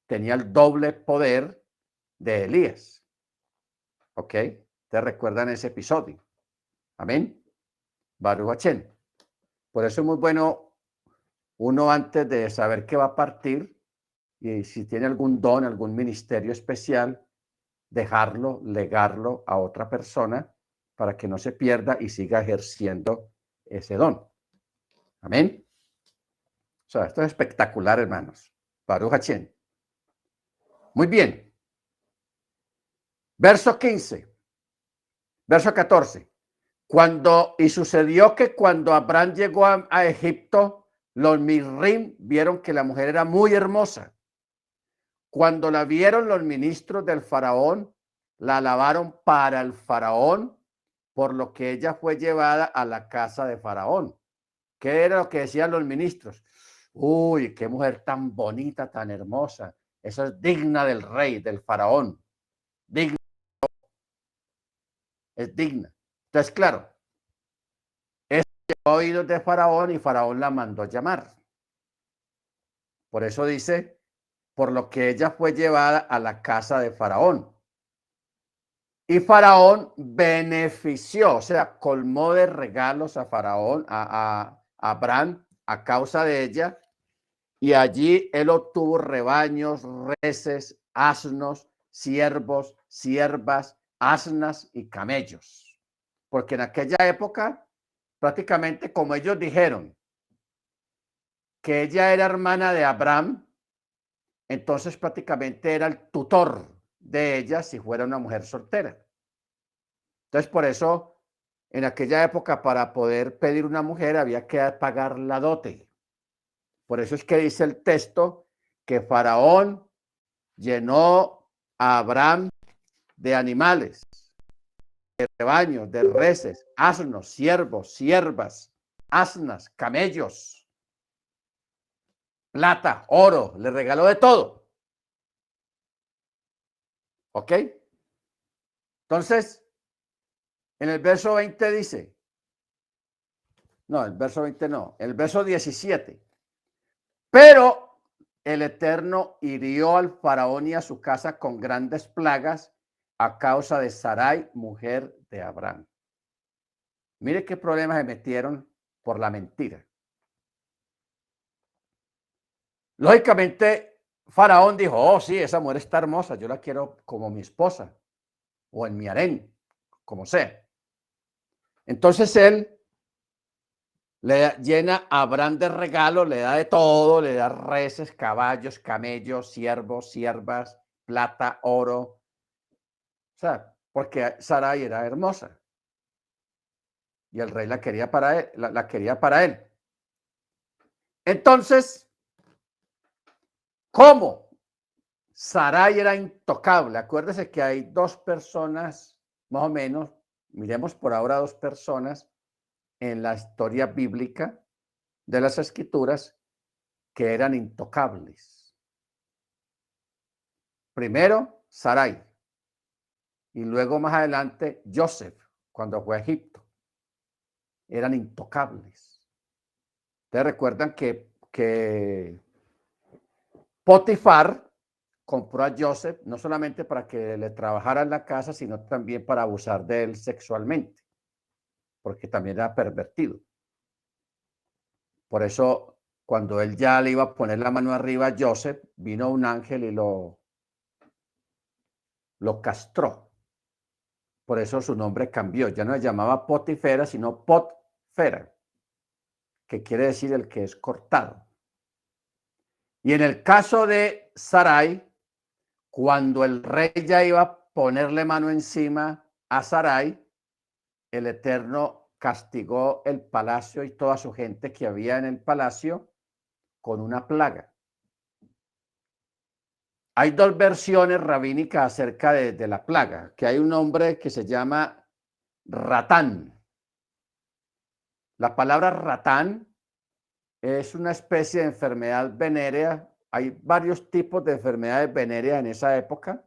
tenía el doble poder de Elías. ¿Ok? ¿Te recuerdan ese episodio? Amén. Baruch Hachén. Por eso es muy bueno uno, antes de saber qué va a partir, y si tiene algún don, algún ministerio especial, dejarlo, legarlo a otra persona para que no se pierda y siga ejerciendo ese don. Amén. O sea, esto es espectacular, hermanos. Baruch Hachén. Muy bien. Verso 15. Verso 14. Y sucedió que cuando Abraham llegó a Egipto, los Misrim vieron que la mujer era muy hermosa. Cuando la vieron los ministros del faraón, la alabaron para el faraón, por lo que ella fue llevada a la casa de faraón. ¿Qué era lo que decían los ministros? Uy, qué mujer tan bonita, tan hermosa. Eso es digna del rey, del faraón. Digna, es digna. Entonces, claro, es oídos de faraón, y faraón la mandó llamar. Por eso dice, por lo que ella fue llevada a la casa de faraón. Y faraón benefició, o sea, colmó de regalos a faraón, a Abraham, a causa de ella. Y allí él obtuvo rebaños, reses, asnos, siervos, siervas, asnas y camellos. Porque en aquella época, prácticamente, como ellos dijeron que ella era hermana de Abraham, entonces prácticamente era el tutor de ella si fuera una mujer soltera. Entonces, por eso, en aquella época, para poder pedir una mujer había que pagar la dote. Por eso es que dice el texto que Faraón llenó a Abraham de animales, de rebaños, de reses, asnos, siervos, siervas, asnas, camellos, plata, oro, le regaló de todo. ¿Ok? Entonces, en el verso 20 dice, no, el verso 20 no, el verso 17. Pero el Eterno hirió al faraón y a su casa con grandes plagas a causa de Sarai, mujer de Abraham. Mire qué problemas se metieron por la mentira. Lógicamente, Faraón dijo, oh sí, esa mujer está hermosa, yo la quiero como mi esposa o en mi harén, como sea. Entonces él le llena a Abraham de regalos, le da de todo, le da reses, caballos, camellos, siervos, siervas, plata, oro. O sea, porque Sarai era hermosa y el rey la quería para él, la quería para él. Entonces, ¿cómo? Sarai era intocable. Acuérdese que hay dos personas, más o menos, miremos por ahora dos personas en la historia bíblica de las escrituras que eran intocables. Primero, Sarai, y luego más adelante, Joseph, cuando fue a Egipto. Eran intocables. Ustedes recuerdan que Potifar compró a Joseph no solamente para que le trabajara en la casa, sino también para abusar de él sexualmente, porque también era pervertido. Por eso, cuando él ya le iba a poner la mano arriba a Joseph, vino un ángel y lo castró. Por eso su nombre cambió. Ya no se llamaba Potifera, sino Potfera, que quiere decir el que es cortado. Y en el caso de Sarai, cuando el rey ya iba a ponerle mano encima a Sarai, el Eterno castigó el palacio y toda su gente que había en el palacio con una plaga. Hay dos versiones rabínicas acerca de la plaga, que hay un hombre que se llama Ratán. La palabra Ratán es una especie de enfermedad venérea. Hay varios tipos de enfermedades venéreas en esa época,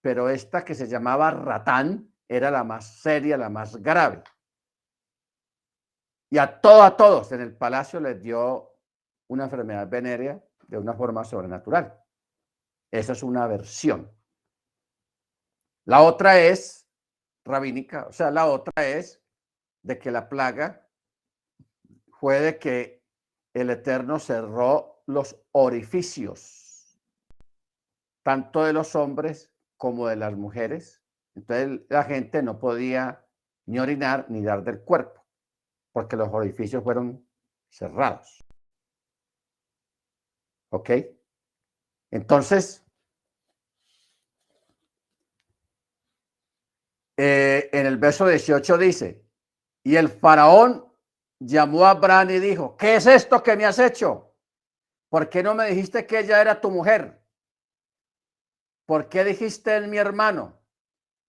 pero esta que se llamaba Ratán era la más seria, la más grave. Y a todos en el palacio les dio una enfermedad venérea de una forma sobrenatural. Esa es una versión. La otra es rabínica, o sea, la otra es de que la plaga fue de que el Eterno cerró los orificios, tanto de los hombres como de las mujeres. Entonces la gente no podía ni orinar ni dar del cuerpo, porque los orificios fueron cerrados. ¿Ok? Entonces, en el verso 18 dice, y el faraón llamó a Abraham y dijo, ¿qué es esto que me has hecho? ¿Por qué no me dijiste que ella era tu mujer? ¿Por qué dijiste en mi hermano?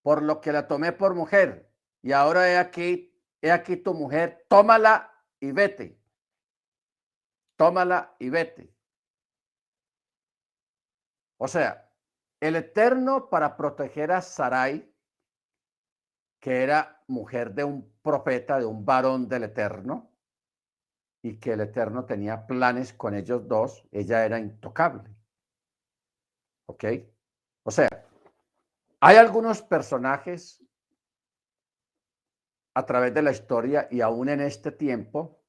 Por lo que la tomé por mujer. Y ahora he aquí tu mujer, tómala y vete. Tómala y vete. O sea, el Eterno, para proteger a Sarai, que era mujer de un profeta, de un varón del Eterno, y que el Eterno tenía planes con ellos dos, ella era intocable. ¿Ok? O sea, hay algunos personajes a través de la historia y aún en este tiempo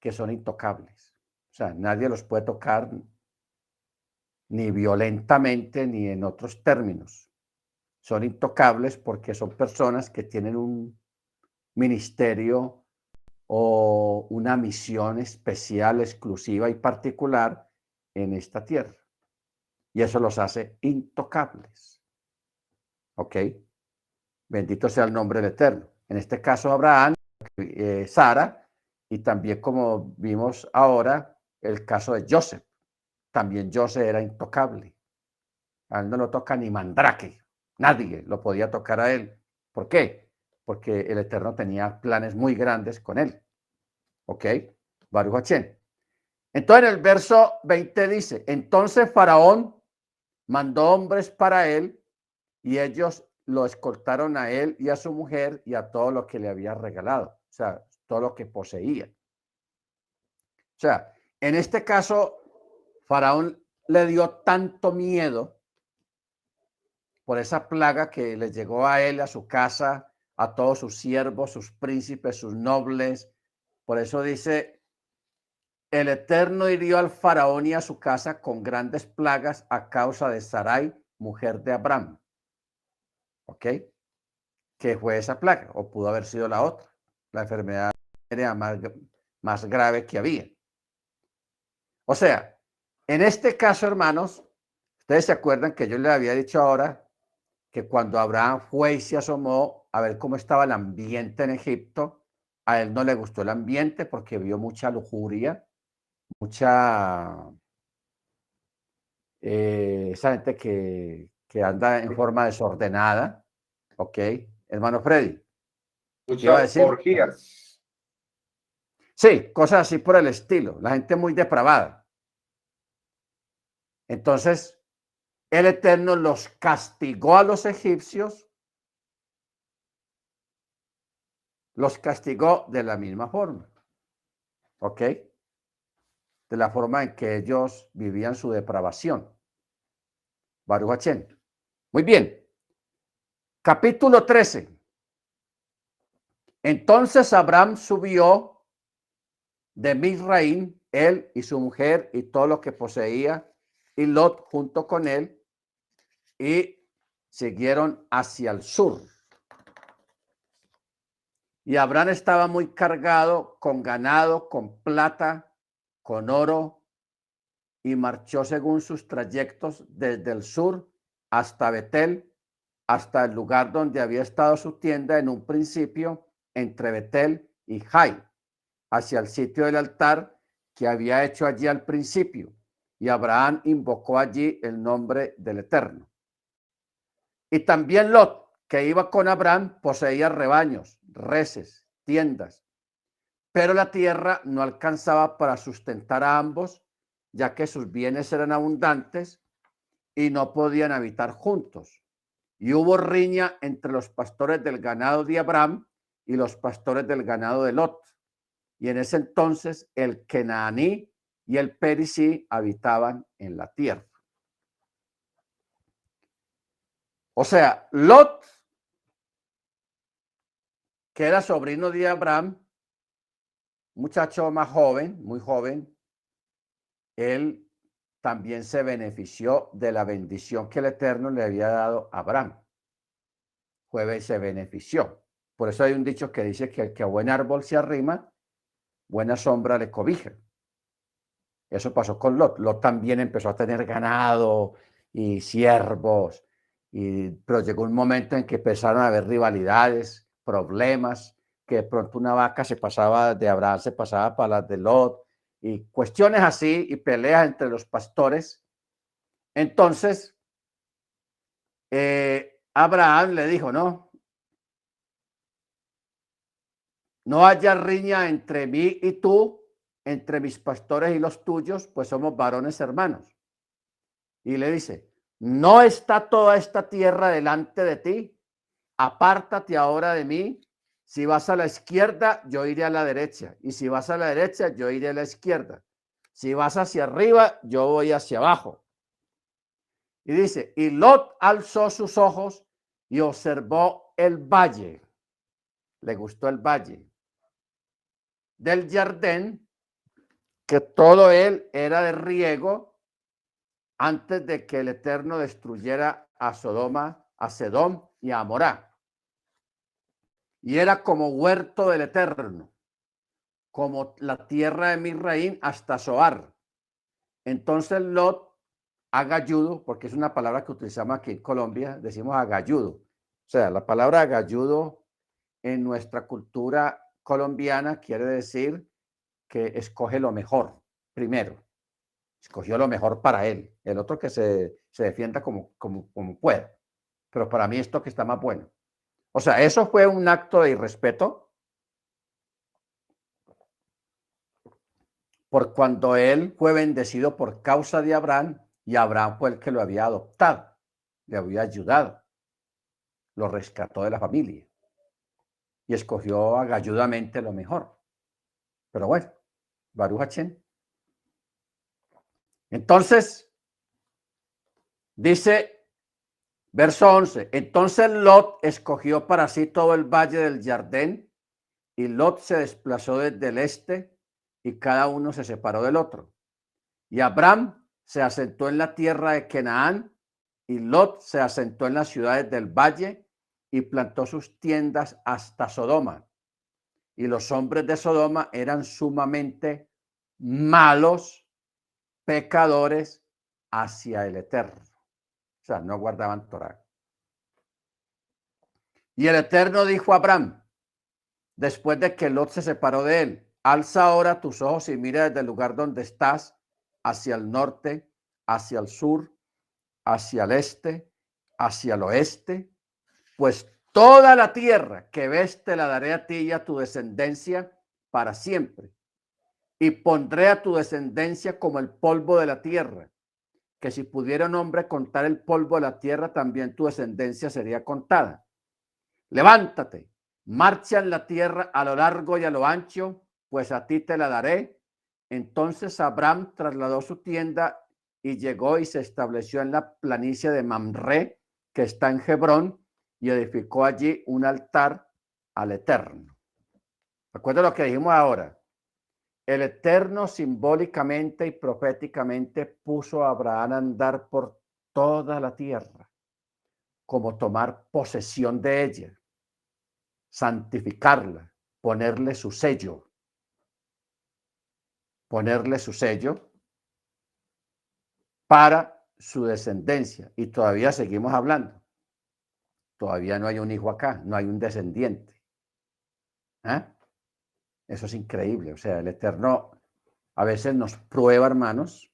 que son intocables. O sea, nadie los puede tocar ni violentamente ni en otros términos. Son intocables porque son personas que tienen un ministerio o una misión especial, exclusiva y particular en esta tierra. Y eso los hace intocables. ¿Ok? Bendito sea el nombre del Eterno. En este caso, Abraham, Sara, y también como vimos ahora, el caso de Joseph. También Joseph era intocable. A él no lo toca ni mandrake. Nadie lo podía tocar a él. ¿Por qué? Porque el Eterno tenía planes muy grandes con él. ¿Ok? Baruch Hashem. Entonces en el verso 20 dice, entonces Faraón mandó hombres para él y ellos lo escoltaron a él y a su mujer y a todo lo que le había regalado, o sea, todo lo que poseía. O sea, en este caso, Faraón le dio tanto miedo por esa plaga que le llegó a él, a su casa, a todos sus siervos, sus príncipes, sus nobles. Por eso dice, el Eterno hirió al Faraón y a su casa con grandes plagas a causa de Sarai, mujer de Abraham. ¿Ok? Que fue esa plaga, o pudo haber sido la otra, la enfermedad era más grave que había. O sea, en este caso, hermanos, ustedes se acuerdan que yo les había dicho ahora que cuando Abraham fue y se asomó a ver cómo estaba el ambiente en Egipto, a él no le gustó el ambiente porque vio mucha lujuria, mucha, esa gente que anda en forma desordenada, ¿ok? Hermano Freddy, ¿qué iba a Muchas decir? orgías. Sí, cosas así por el estilo, la gente muy depravada. Entonces, el Eterno los castigó a los egipcios, los castigó de la misma forma, ¿ok? De la forma en que ellos vivían su depravación. Baruch Hachén. Muy bien. Capítulo 13. Entonces Abraham subió de Misraim, él y su mujer y todo lo que poseía, y Lot junto con él, y siguieron hacia el sur. Y Abraham estaba muy cargado con ganado, con plata, con oro, y marchó según sus trayectos desde el sur hasta Betel, hasta el lugar donde había estado su tienda en un principio, entre Betel y Jai, hacia el sitio del altar que había hecho allí al principio. Y Abraham invocó allí el nombre del Eterno. Y también Lot, que iba con Abraham, poseía rebaños, reses, tiendas, pero la tierra no alcanzaba para sustentar a ambos, ya que sus bienes eran abundantes y no podían habitar juntos. Y hubo riña entre los pastores del ganado de Abraham y los pastores del ganado de Lot. Y en ese entonces el Kenaaní y el Perisí habitaban en la tierra. O sea, Lot, que era sobrino de Abraham, muchacho más joven, muy joven, él también se benefició de la bendición que el Eterno le había dado a Abraham. Fue y se benefició. Por eso hay un dicho que dice que el que a buen árbol se arrima, buena sombra le cobija. Eso pasó con Lot. Lot también empezó a tener ganado y siervos, pero llegó un momento en que empezaron a haber rivalidades, problemas, que de pronto una vaca se pasaba de Abraham, se pasaba para las de Lot, y cuestiones así, y peleas entre los pastores. Entonces, Abraham le dijo, no haya riña entre mí y tú, entre mis pastores y los tuyos, pues somos varones hermanos. Y le dice, ¿no está toda esta tierra delante de ti? Apártate ahora de mí. Si vas a la izquierda, yo iré a la derecha. Y si vas a la derecha, yo iré a la izquierda. Si vas hacia arriba, yo voy hacia abajo. Y dice, y Lot alzó sus ojos y observó el valle. Le gustó el valle del Jardín, que todo él era de riego antes de que el Eterno destruyera a Sodoma, a Sedom y a Amorá. Y era como huerto del Eterno, como la tierra de Misraín hasta Zoar. Entonces Lot, agalludo, porque es una palabra que utilizamos aquí en Colombia, decimos agalludo. O sea, la palabra agalludo en nuestra cultura colombiana quiere decir que escoge lo mejor primero. Escogió lo mejor para él. El otro que se defienda como pueda. Pero para mí esto que está más bueno. O sea, eso fue un acto de irrespeto por cuando él fue bendecido por causa de Abraham y Abraham fue el que lo había adoptado, le había ayudado. lo rescató de la familia y escogió agalludamente lo mejor. Pero bueno, Baruch Hashem. Entonces, dice, verso 11, entonces Lot escogió para sí todo el valle del Jardín, y Lot se desplazó desde el este, y cada uno se separó del otro. Y Abraham se asentó en la tierra de Canaán, y Lot se asentó en las ciudades del valle, y plantó sus tiendas hasta Sodoma. Y los hombres de Sodoma eran sumamente malos, pecadores hacia el Eterno. O sea, no guardaban Torá. Y el Eterno dijo a Abraham, después de que Lot se separó de él, alza ahora tus ojos y mira desde el lugar donde estás, hacia el norte, hacia el sur, hacia el este, hacia el oeste, pues toda la tierra que ves te la daré a ti y a tu descendencia para siempre. Y pondré a tu descendencia como el polvo de la tierra, que si pudiera un hombre contar el polvo de la tierra, también tu descendencia sería contada. Levántate, marcha en la tierra a lo largo y a lo ancho, pues a ti te la daré. Entonces Abraham trasladó su tienda y llegó y se estableció en la planicie de Mamre, que está en Hebrón, y edificó allí un altar al Eterno. Recuerda lo que dijimos ahora. El Eterno simbólicamente y proféticamente puso a Abraham a andar por toda la tierra, como tomar posesión de ella, santificarla, ponerle su sello para su descendencia. Y todavía seguimos hablando. Todavía no hay un hijo acá, no hay un descendiente. ¿Eh? Eso es increíble. O sea, el Eterno a veces nos prueba, hermanos,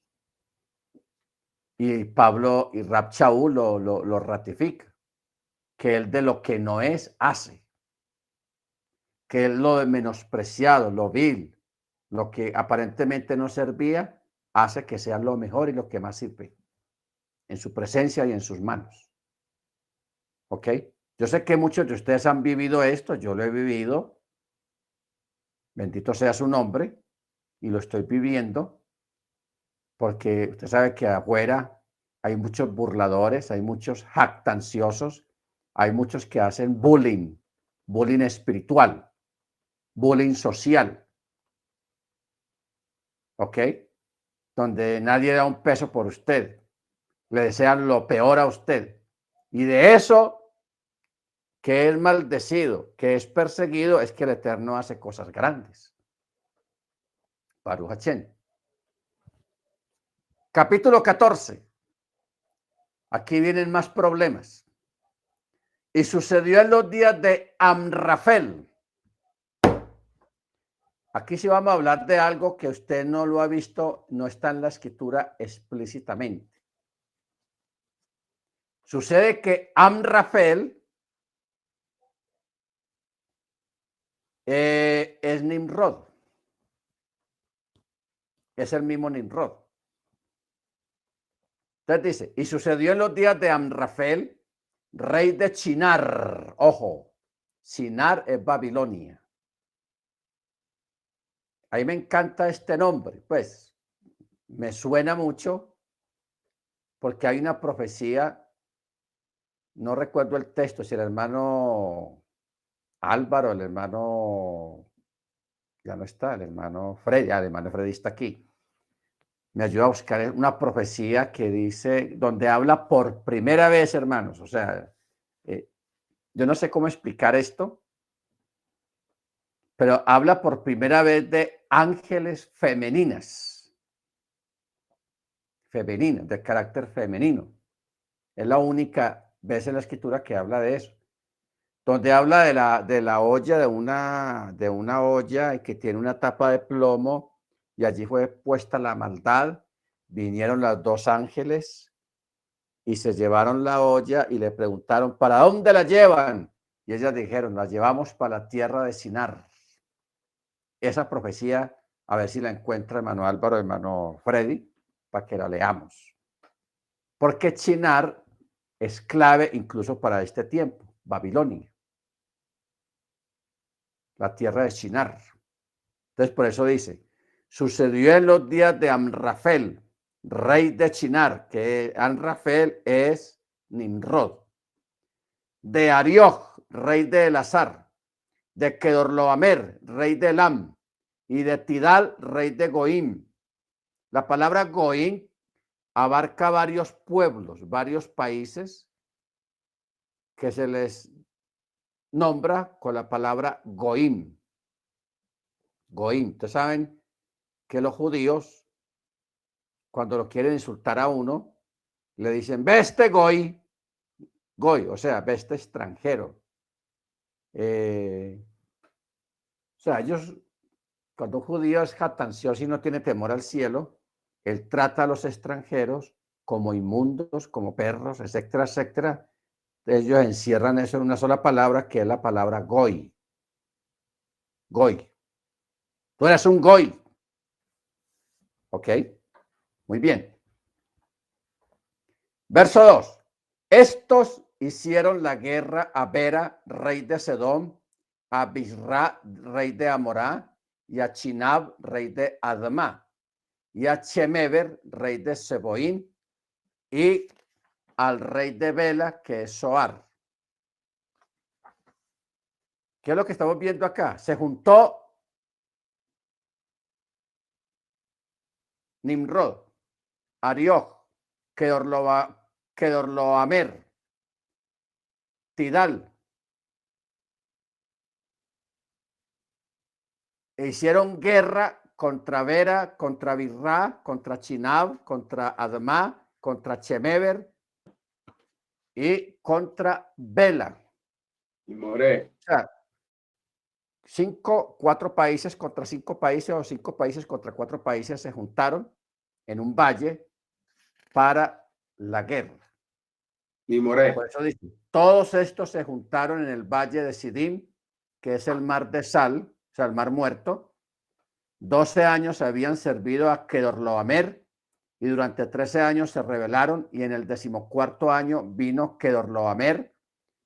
y Pablo y Rab Shaul lo ratifica, que él de lo que no es, hace. Que él lo menospreciado, lo vil, lo que aparentemente no servía, hace que sea lo mejor y lo que más sirve en su presencia y en sus manos. ¿Ok? Yo sé que muchos de ustedes han vivido esto, yo lo he vivido, bendito sea su nombre, y lo estoy viviendo, porque usted sabe que afuera hay muchos burladores, hay muchos jactanciosos, hay muchos que hacen bullying, bullying espiritual, bullying social, ¿ok? Donde nadie da un peso por usted, le desean lo peor a usted, y de eso que es maldecido, que es perseguido, es que el Eterno hace cosas grandes. Baruch Hashem. Capítulo 14. Aquí vienen más problemas. Y sucedió en los días de Amrafel. Aquí sí vamos a hablar de algo que usted no lo ha visto, no está en la escritura explícitamente. Sucede que Amrafel es Nimrod. Es el mismo Nimrod. Entonces dice, y sucedió en los días de Amrafel, rey de Shinar. Ojo, Shinar es Babilonia. A mí me encanta este nombre, pues me suena mucho porque hay una profecía, no recuerdo el texto, si el hermano Álvaro, el hermano, ya no está, el hermano Freddy, el hermano Freddy está aquí. Me ayuda a buscar una profecía que dice, donde habla por primera vez, hermanos, o sea, yo no sé cómo explicar esto, pero habla por primera vez de ángeles femeninas, de carácter femenino. Es la única vez en la escritura que habla de eso. Donde habla de la olla, de una olla que tiene una tapa de plomo y allí fue puesta la maldad. Vinieron los dos ángeles y se llevaron la olla y le preguntaron, ¿para dónde la llevan? Y ellas dijeron, la llevamos para la tierra de Sinar. Esa profecía, a ver si la encuentra hermano Álvaro, hermano Freddy, para que la leamos. Porque Shinar es clave incluso para este tiempo. Babilonia, la tierra de Shinar. Entonces, por eso dice, sucedió en los días de Amrafel, rey de Shinar, que Amrafel es Nimrod, de Arioch, rey de Elazar, de Kedorloamer, rey de Elam, y de Tidal, rey de Goim. La palabra Goim abarca varios pueblos, varios países que se les nombra con la palabra Goim. Goim. Ustedes saben que los judíos, cuando lo quieren insultar a uno, le dicen, ve este Goy, Goy, o sea, ve este extranjero. O sea, ellos, cuando un judío es jactancioso y no tiene temor al cielo, él trata a los extranjeros como inmundos, como perros, etcétera, etcétera. Ellos encierran eso en una sola palabra, que es la palabra Goy. Goy. Tú eres un Goy. ¿Ok? Muy bien. Verso 2. Estos hicieron la guerra a Bera, rey de Sedom, a Bisra, rey de Amorá, y a Chinab, rey de Adma, y a Chemeber, rey de Seboín, y al rey de Bela, que es Soar. ¿Qué es lo que estamos viendo acá? Se juntó Nimrod, Arioch, Kedorloamer, Tidal, e hicieron guerra contra Bera, contra Birra, contra Chinab, contra Adma, contra Chemeber y contra Bela. Y More. O sea, 4 países contra 5 países o 5 países contra 4 países se juntaron en un valle para la guerra. Y More. Por eso dice, todos estos se juntaron en el valle de Sidim, que es el mar de sal, o sea, el mar muerto. 12 años habían servido a Kedorloamer y durante 13 años se rebelaron, y en el 14º año vino Kedorloamer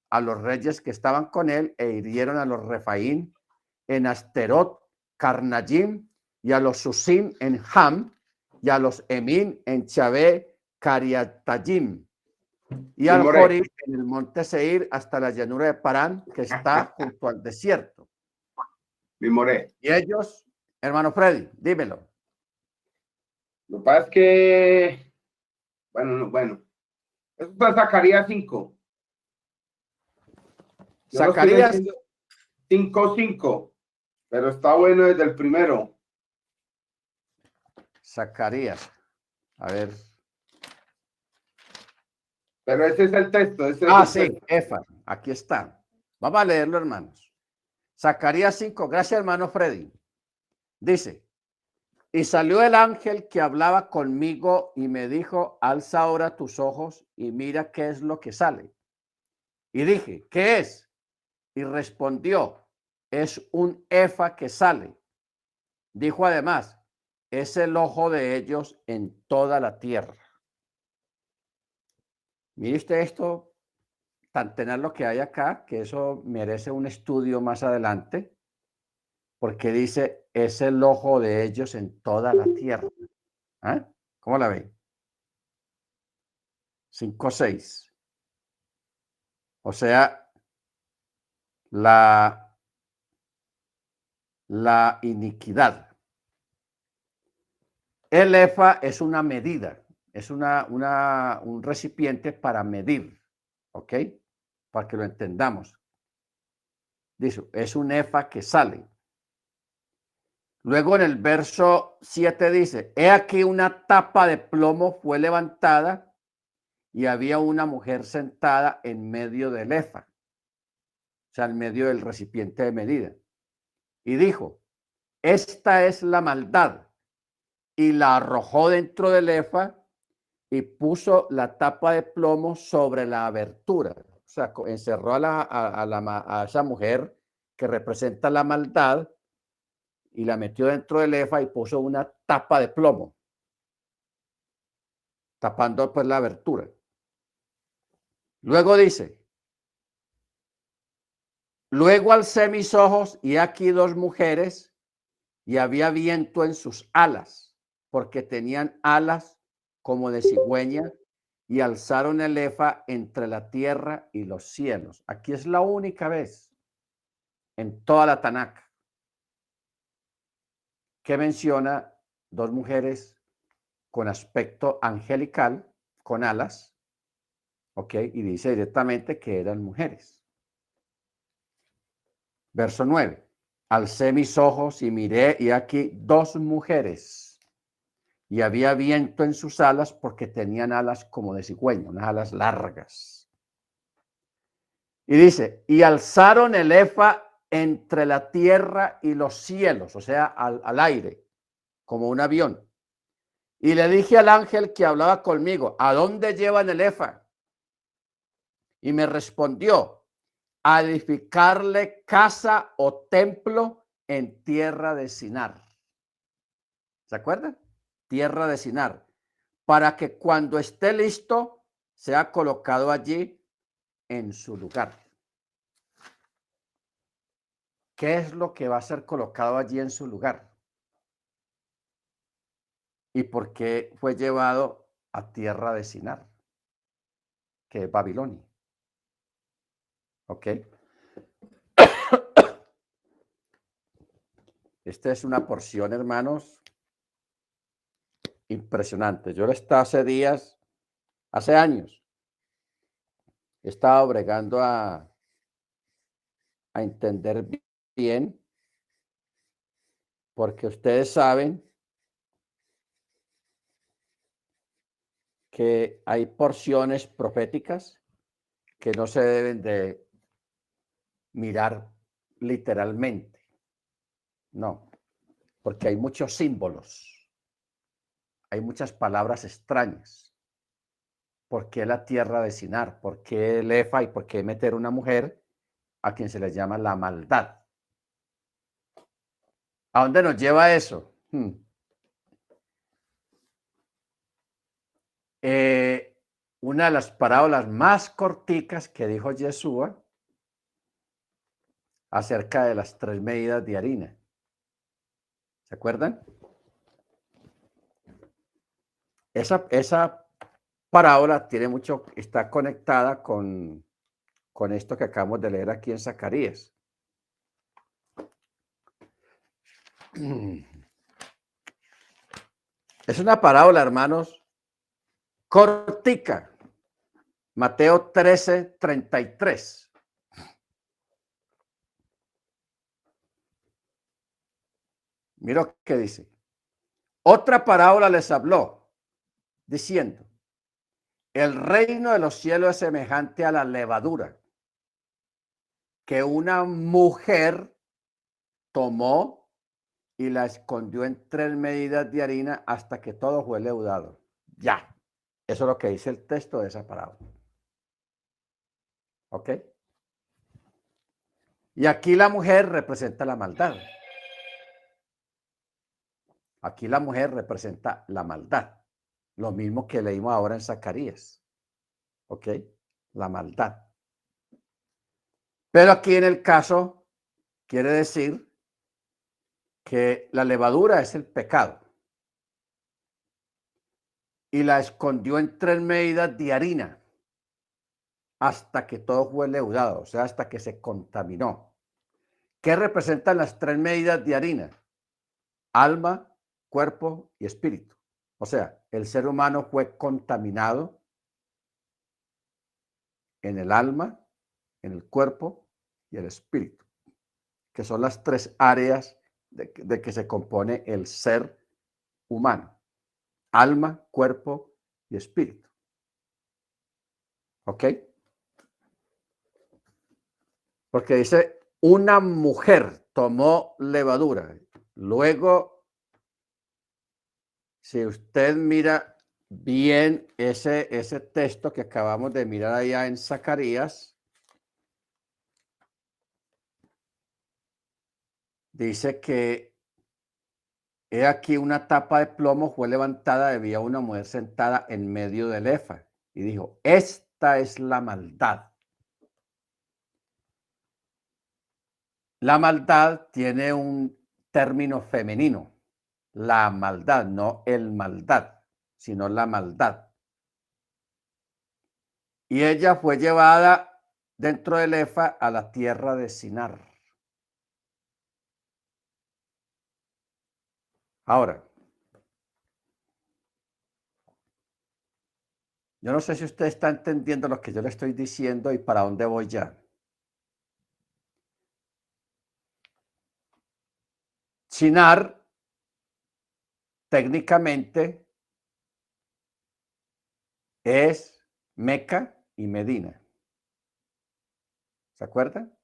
a los reyes que estaban con él e hirieron a los Refaín en Asterot, Carnayim, y a los Susim en Ham, y a los Emín en Chabé, Cariatayim, y al Jorí en el monte Seir hasta la llanura de Parán, que está junto al desierto. Mi More. Y ellos, hermano Freddy, dímelo. Lo que pasa es que, bueno, eso está en Zacarías 5. Zacarías 5:5, pero está bueno desde el primero. Zacarías. A ver. Pero ese es el texto. Ese es Ah, el sí, texto. Efa. Aquí está. Vamos a leerlo, hermanos. Zacarías 5. Gracias, hermano Freddy. Dice, y salió el ángel que hablaba conmigo y me dijo, alza ahora tus ojos y mira qué es lo que sale. Y dije, ¿qué es? Y respondió, es un efa que sale. Dijo además, es el ojo de ellos en toda la tierra. Mire usted esto, tan tener lo que hay acá, que eso merece un estudio más adelante, porque dice, es el ojo de ellos en toda la tierra. ¿Ah? ¿Cómo la ven? 5:6. O sea, la iniquidad. El efa es una medida, es un recipiente para medir, ¿ok? Para que lo entendamos. Dice, es un efa que sale. Luego en el verso 7 dice, he aquí una tapa de plomo fue levantada y había una mujer sentada en medio del efa, o sea, en medio del recipiente de medida. Y dijo, esta es la maldad. Y la arrojó dentro del efa y puso la tapa de plomo sobre la abertura. O sea, encerró a esa mujer que representa la maldad y la metió dentro del efa y puso una tapa de plomo, tapando pues la abertura. Luego dice, Luego alcé mis ojos y aquí dos mujeres y había viento en sus alas, porque tenían alas como de cigüeña y alzaron el efa entre la tierra y los cielos. Aquí es la única vez en toda la Tanakh que menciona dos mujeres con aspecto angelical, con alas, ¿ok? Y dice directamente que eran mujeres. Verso 9. Alcé mis ojos y miré, y aquí dos mujeres, y había viento en sus alas porque tenían alas como de cigüeña, unas alas largas. Y dice, y alzaron el efa entre la tierra y los cielos, o sea, al aire, como un avión. Y le dije al ángel que hablaba conmigo, ¿a dónde llevan el efa? Y me respondió, a edificarle casa o templo en tierra de Sinar. ¿Se acuerdan? Tierra de Sinar. Para que cuando esté listo, sea colocado allí en su lugar. ¿Qué es lo que va a ser colocado allí en su lugar? ¿Y por qué fue llevado a tierra de Sinar? Que es Babilonia. ¿Ok? Esta es una porción, hermanos, impresionante. Yo estaba hace días, hace años, estaba bregando a entender bien, porque ustedes saben que hay porciones proféticas que no se deben de mirar literalmente, no, porque hay muchos símbolos, hay muchas palabras extrañas. ¿Por qué la tierra de Sinar? ¿Por qué el efa y por qué meter una mujer a quien se le llama la maldad? ¿A dónde nos lleva eso? Una de las parábolas más corticas que dijo Yeshua acerca de las 3 medidas de harina. ¿Se acuerdan? Esa parábola tiene mucho, está conectada con esto que acabamos de leer aquí en Zacarías. Es una parábola, hermanos, cortica. Mateo 13:33. Mira qué dice. Otra parábola les habló, diciendo, el reino de los cielos es semejante a la levadura que una mujer tomó y la escondió en 3 medidas de harina hasta que todo fue leudado. Ya, eso es lo que dice el texto de esa parábola. ¿Ok? Y aquí la mujer representa la maldad. Aquí la mujer representa la maldad. Lo mismo que leímos ahora en Zacarías. ¿Ok? La maldad. Pero aquí en el caso quiere decir que la levadura es el pecado. Y la escondió en 3 medidas de harina hasta que todo fue leudado, o sea, hasta que se contaminó. ¿Qué representan las 3 medidas de harina? Alma, cuerpo y espíritu. O sea, el ser humano fue contaminado en el alma, en el cuerpo y el espíritu, que son las 3 áreas de que se compone el ser humano. Alma, cuerpo y espíritu. ¿Ok? Porque dice, una mujer tomó levadura. Luego, si usted mira bien ese texto que acabamos de mirar allá en Zacarías, dice que he aquí una tapa de plomo fue levantada, había una mujer sentada en medio del efa y dijo, esta es la maldad. La maldad tiene un término femenino. La maldad, no el maldad, sino la maldad. Y ella fue llevada dentro del Efa a la tierra de Sinar. Ahora, yo no sé si usted está entendiendo lo que yo le estoy diciendo y para dónde voy ya. Sinar, técnicamente, es Meca y Medina. ¿Se acuerdan?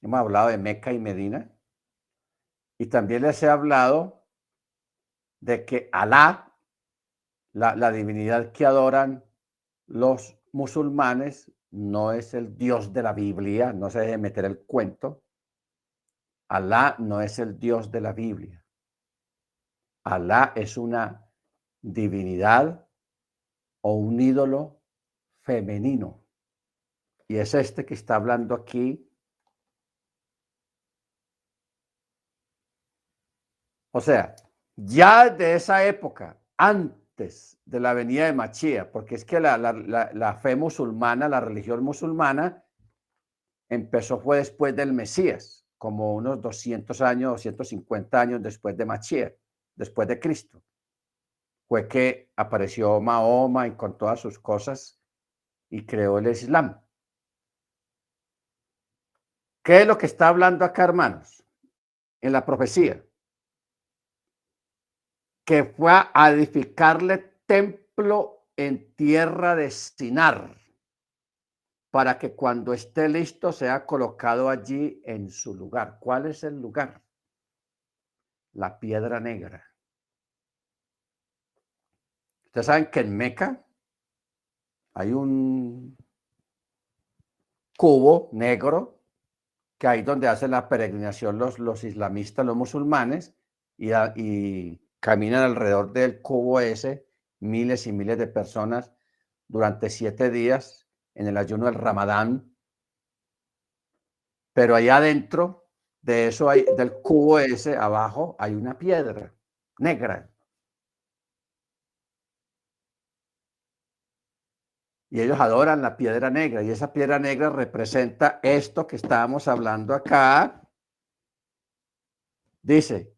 Hemos hablado de Meca y Medina. Y también les he hablado de que Alá, la divinidad que adoran los musulmanes, no es el Dios de la Biblia, no se deje meter el cuento. Alá no es el Dios de la Biblia. Alá es una divinidad o un ídolo femenino. Y es este que está hablando aquí. O sea, ya de esa época, antes de la venida de Mashiach, porque es que la fe musulmana, la religión musulmana, empezó fue después del Mesías, como unos 200 años, 250 años después de Mashiach, después de Cristo. Fue que apareció Mahoma y con todas sus cosas y creó el Islam. ¿Qué es lo que está hablando acá, hermanos? En la profecía. Que fue a edificarle templo en tierra de Sinar, para que cuando esté listo sea colocado allí en su lugar. ¿Cuál es el lugar? La piedra negra. Ustedes saben que en Meca hay un cubo negro, que ahí donde hacen la peregrinación los islamistas, los musulmanes, y caminan alrededor del cubo ese miles y miles de personas durante 7 días en el ayuno del Ramadán. Pero allá adentro de eso, del cubo ese, abajo, hay una piedra negra. Y ellos adoran la piedra negra. Y esa piedra negra representa esto que estábamos hablando acá. Dice,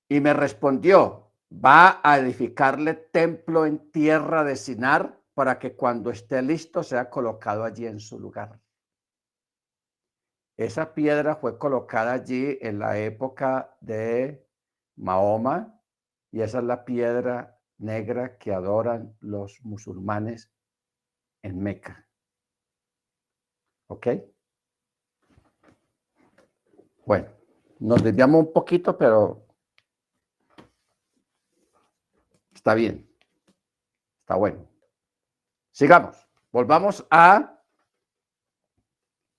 y me respondió, va a edificarle templo en tierra de Sinar para que cuando esté listo sea colocado allí en su lugar. Esa piedra fue colocada allí en la época de Mahoma y esa es la piedra negra que adoran los musulmanes en Meca. ¿Ok? Bueno, nos desviamos un poquito, pero está bien. Está bueno. Sigamos. Volvamos a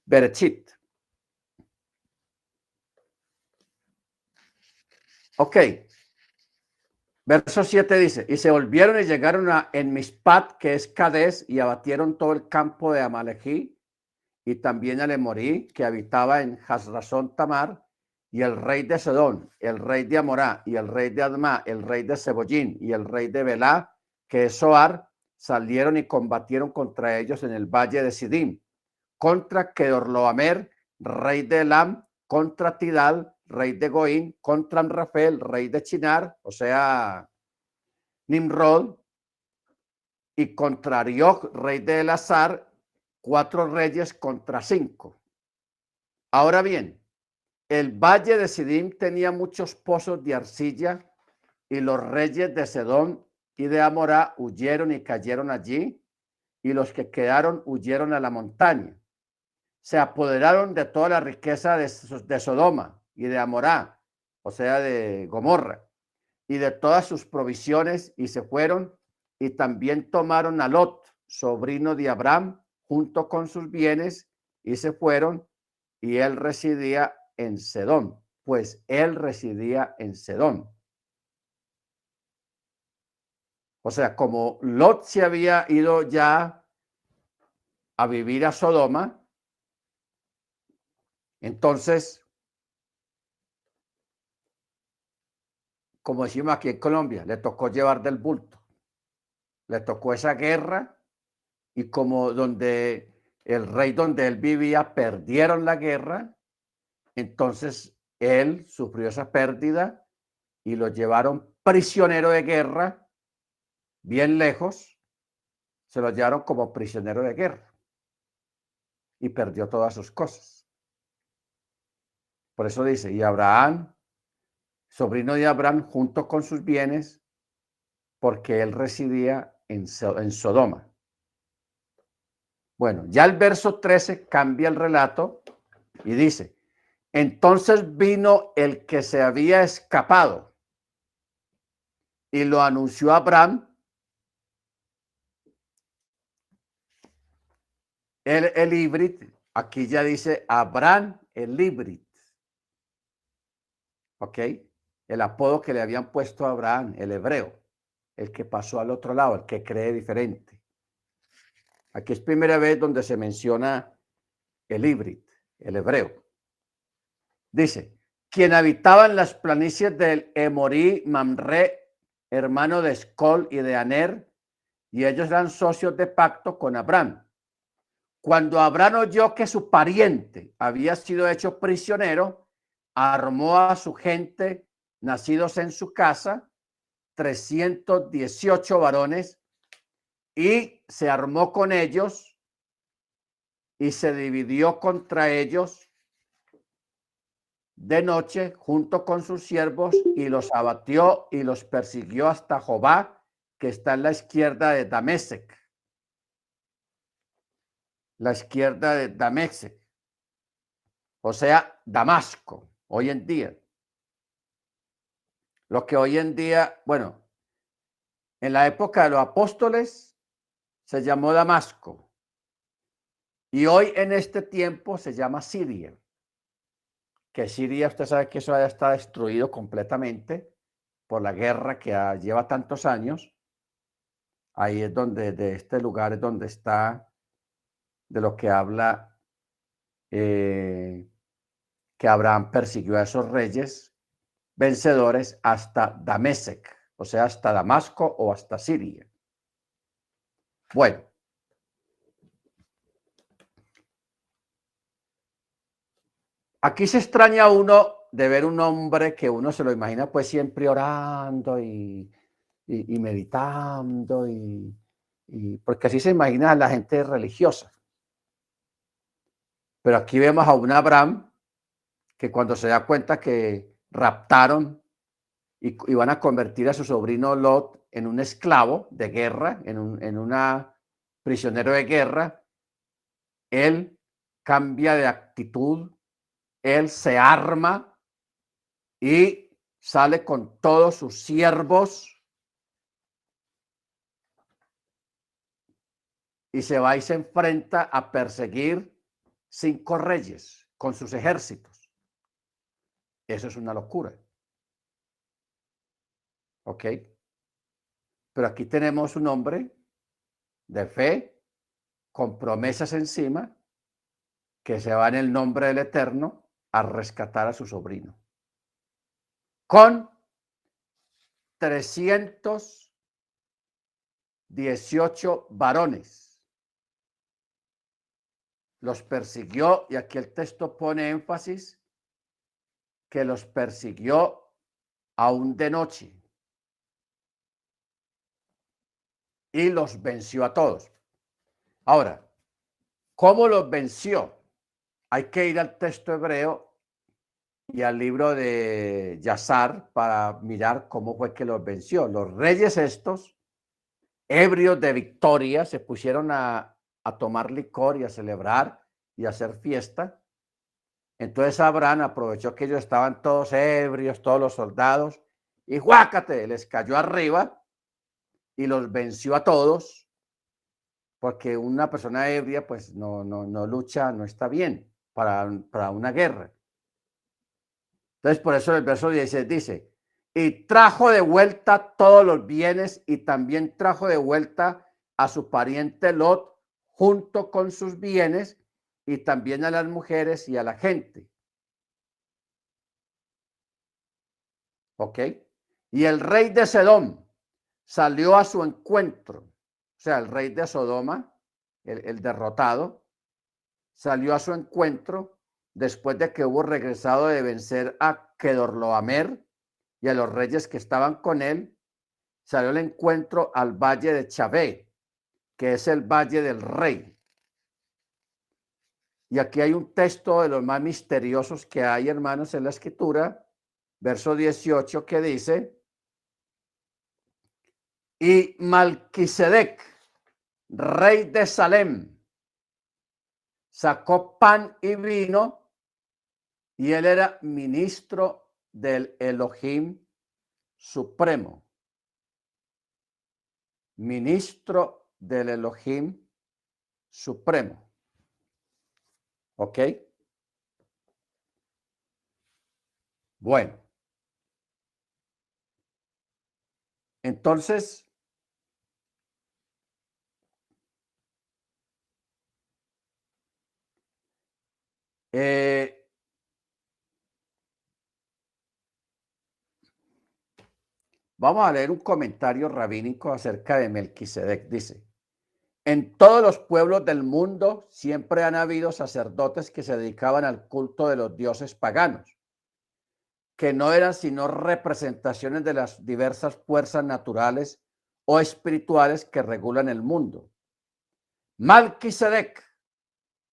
Berechit. Ok. Verso 7 dice, y se volvieron y llegaron a Enmispat, que es Cades, y abatieron todo el campo de Amalejí, y también a Lemorí, que habitaba en Hasrazón Tamar, y el rey de Sedón, el rey de Amorá, y el rey de Admá, el rey de Sebollín, y el rey de Belá, que es Soar, salieron y combatieron contra ellos en el valle de Sidim, contra Kedorloamer, rey de Elam, contra Tidal, rey de Goín, contra Amrafel, rey de Chinar, o sea, Nimrod, y contra Arioch, rey de Elazar, 4 reyes contra 5. Ahora bien, el valle de Sidim tenía muchos pozos de arcilla y los reyes de Sedón y de Amorá huyeron y cayeron allí, y los que quedaron huyeron a la montaña. Se apoderaron de toda la riqueza de Sodoma y de Amorá, o sea, de Gomorra, y de todas sus provisiones, y se fueron, y también tomaron a Lot, sobrino de Abraham, junto con sus bienes, y se fueron, y él residía en Sedón, pues él residía en Sedón. O sea, como Lot se había ido ya a vivir a Sodoma, Entonces, como decimos aquí en Colombia, le tocó llevar del bulto. Le tocó esa guerra y como donde el rey donde él vivía perdieron la guerra, entonces él sufrió esa pérdida y lo llevaron prisionero de guerra, bien lejos, se lo llevaron como prisionero de guerra y perdió todas sus cosas. Por eso dice, y Abraham, sobrino de Abraham, junto con sus bienes, porque él residía en Sodoma. Bueno, ya el verso 13 cambia el relato y dice, entonces vino el que se había escapado y lo anunció a Abraham. El híbrid, aquí ya dice Abraham el híbrid. ¿Ok? El apodo que le habían puesto a Abraham, el hebreo, el que pasó al otro lado, el que cree diferente. Aquí es primera vez donde se menciona el híbrid, el hebreo. Dice, quien habitaba en las planicies del Emorí, Mamre, hermano de Escol y de Aner, y ellos eran socios de pacto con Abraham. Cuando Abraham oyó que su pariente había sido hecho prisionero, armó a su gente, nacidos en su casa, 318 varones, y se armó con ellos y se dividió contra ellos de noche junto con sus siervos y los abatió y los persiguió hasta Jobá, que está en la izquierda de Damesec. La izquierda de Damesec, o sea, Damasco, hoy en día. Lo que hoy en día, bueno, en la época de los apóstoles se llamó Damasco y hoy en este tiempo se llama Siria. Que Siria, usted sabe que eso ya está destruido completamente por la guerra que lleva tantos años. Ahí es donde, de este lugar es donde está, de lo que habla, que Abraham persiguió a esos reyes vencedores hasta Damesec, o sea, hasta Damasco o hasta Siria. Bueno. Aquí se extraña uno de ver un hombre que uno se lo imagina pues siempre orando y meditando porque así se imagina a la gente religiosa. Pero aquí vemos a un Abraham que cuando se da cuenta que raptaron y van a convertir a su sobrino Lot en un esclavo de guerra, en una prisionero de guerra, él cambia de actitud, él se arma y sale con todos sus siervos y se va y se enfrenta a perseguir 5 reyes con sus ejércitos. Eso es una locura. ¿Ok? Pero aquí tenemos un hombre de fe, con promesas encima, que se va en el nombre del Eterno a rescatar a su sobrino. Con 318 varones. Los persiguió, y aquí el texto pone énfasis, que los persiguió aún de noche. Y los venció a todos. Ahora, ¿cómo los venció? Hay que ir al texto hebreo y al libro de Yazar para mirar cómo fue que los venció. Los reyes estos, ebrios de victoria, se pusieron a tomar licor y a celebrar y a hacer fiesta. Entonces Abraham aprovechó que ellos estaban todos ebrios, todos los soldados, y ¡guácate! Les cayó arriba y los venció a todos, porque una persona ebria pues no lucha, no está bien para una guerra. Entonces por eso el verso 16 dice, y trajo de vuelta todos los bienes y también trajo de vuelta a su pariente Lot junto con sus bienes y también a las mujeres y a la gente. ¿Ok? Y el rey de Sedom salió a su encuentro. O sea, el rey de Sodoma, el derrotado, salió a su encuentro después de que hubo regresado de vencer a Kedorlaomer y a los reyes que estaban con él. Salió al encuentro al valle de Chabé, que es el valle del rey. Y aquí hay un texto de los más misteriosos que hay, hermanos, en la escritura, verso 18, que dice: y Malquisedec, rey de Salem, sacó pan y vino, y él era ministro del Elohim Supremo. Ministro del Elohim Supremo. ¿Ok? Bueno. Entonces, vamos a leer un comentario rabínico acerca de Melquisedec. Dice: en todos los pueblos del mundo siempre han habido sacerdotes que se dedicaban al culto de los dioses paganos, que no eran sino representaciones de las diversas fuerzas naturales o espirituales que regulan el mundo. Melquisedec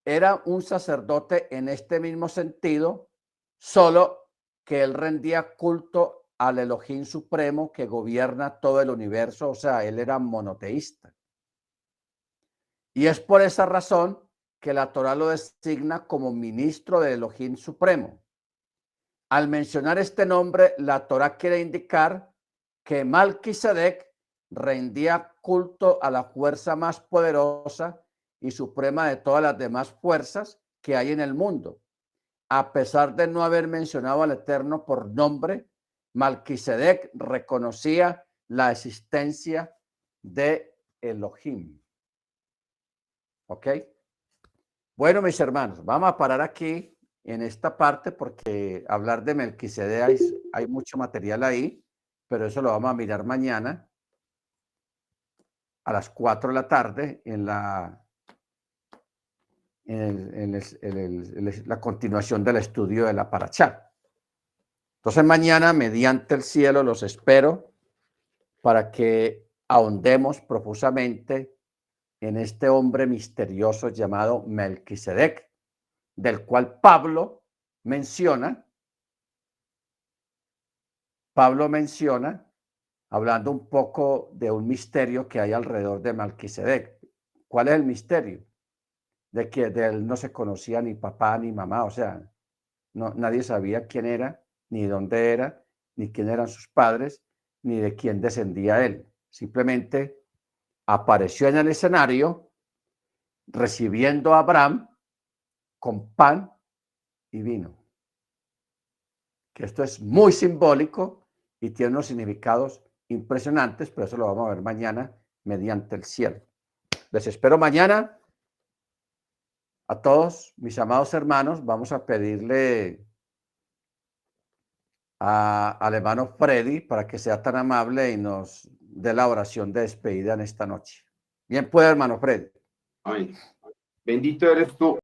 era un sacerdote en este mismo sentido, solo que él rendía culto al Elohim Supremo que gobierna todo el universo, o sea, él era monoteísta. Y es por esa razón que la Torá lo designa como ministro del Elohim Supremo. Al mencionar este nombre, la Torá quiere indicar que Melquisedec rendía culto a la fuerza más poderosa y suprema de todas las demás fuerzas que hay en el mundo. A pesar de no haber mencionado al Eterno por nombre, Melquisedec reconocía la existencia de Elohim. ¿Ok? Bueno, mis hermanos, vamos a parar aquí en esta parte porque hablar de Melquisedec hay mucho material ahí, pero eso lo vamos a mirar mañana a las 4 de la tarde en la continuación del estudio de la Parashá. Entonces mañana, mediante el cielo, los espero para que ahondemos profusamente en este hombre misterioso llamado Melquisedec, del cual Pablo menciona, hablando un poco de un misterio que hay alrededor de Melquisedec. ¿Cuál es el misterio? De que de él no se conocía ni papá ni mamá, o sea, no, nadie sabía quién era, ni dónde era, ni quién eran sus padres, ni de quién descendía él. Simplemente apareció en el escenario recibiendo a Abraham con pan y vino. Que esto es muy simbólico y tiene unos significados impresionantes, pero eso lo vamos a ver mañana mediante el cielo. Les espero mañana. A todos mis amados hermanos, vamos a pedirle al hermano Freddy para que sea tan amable y nos dé la oración de despedida en esta noche. Bien puede, hermano Freddy. Amén. Bendito eres tú,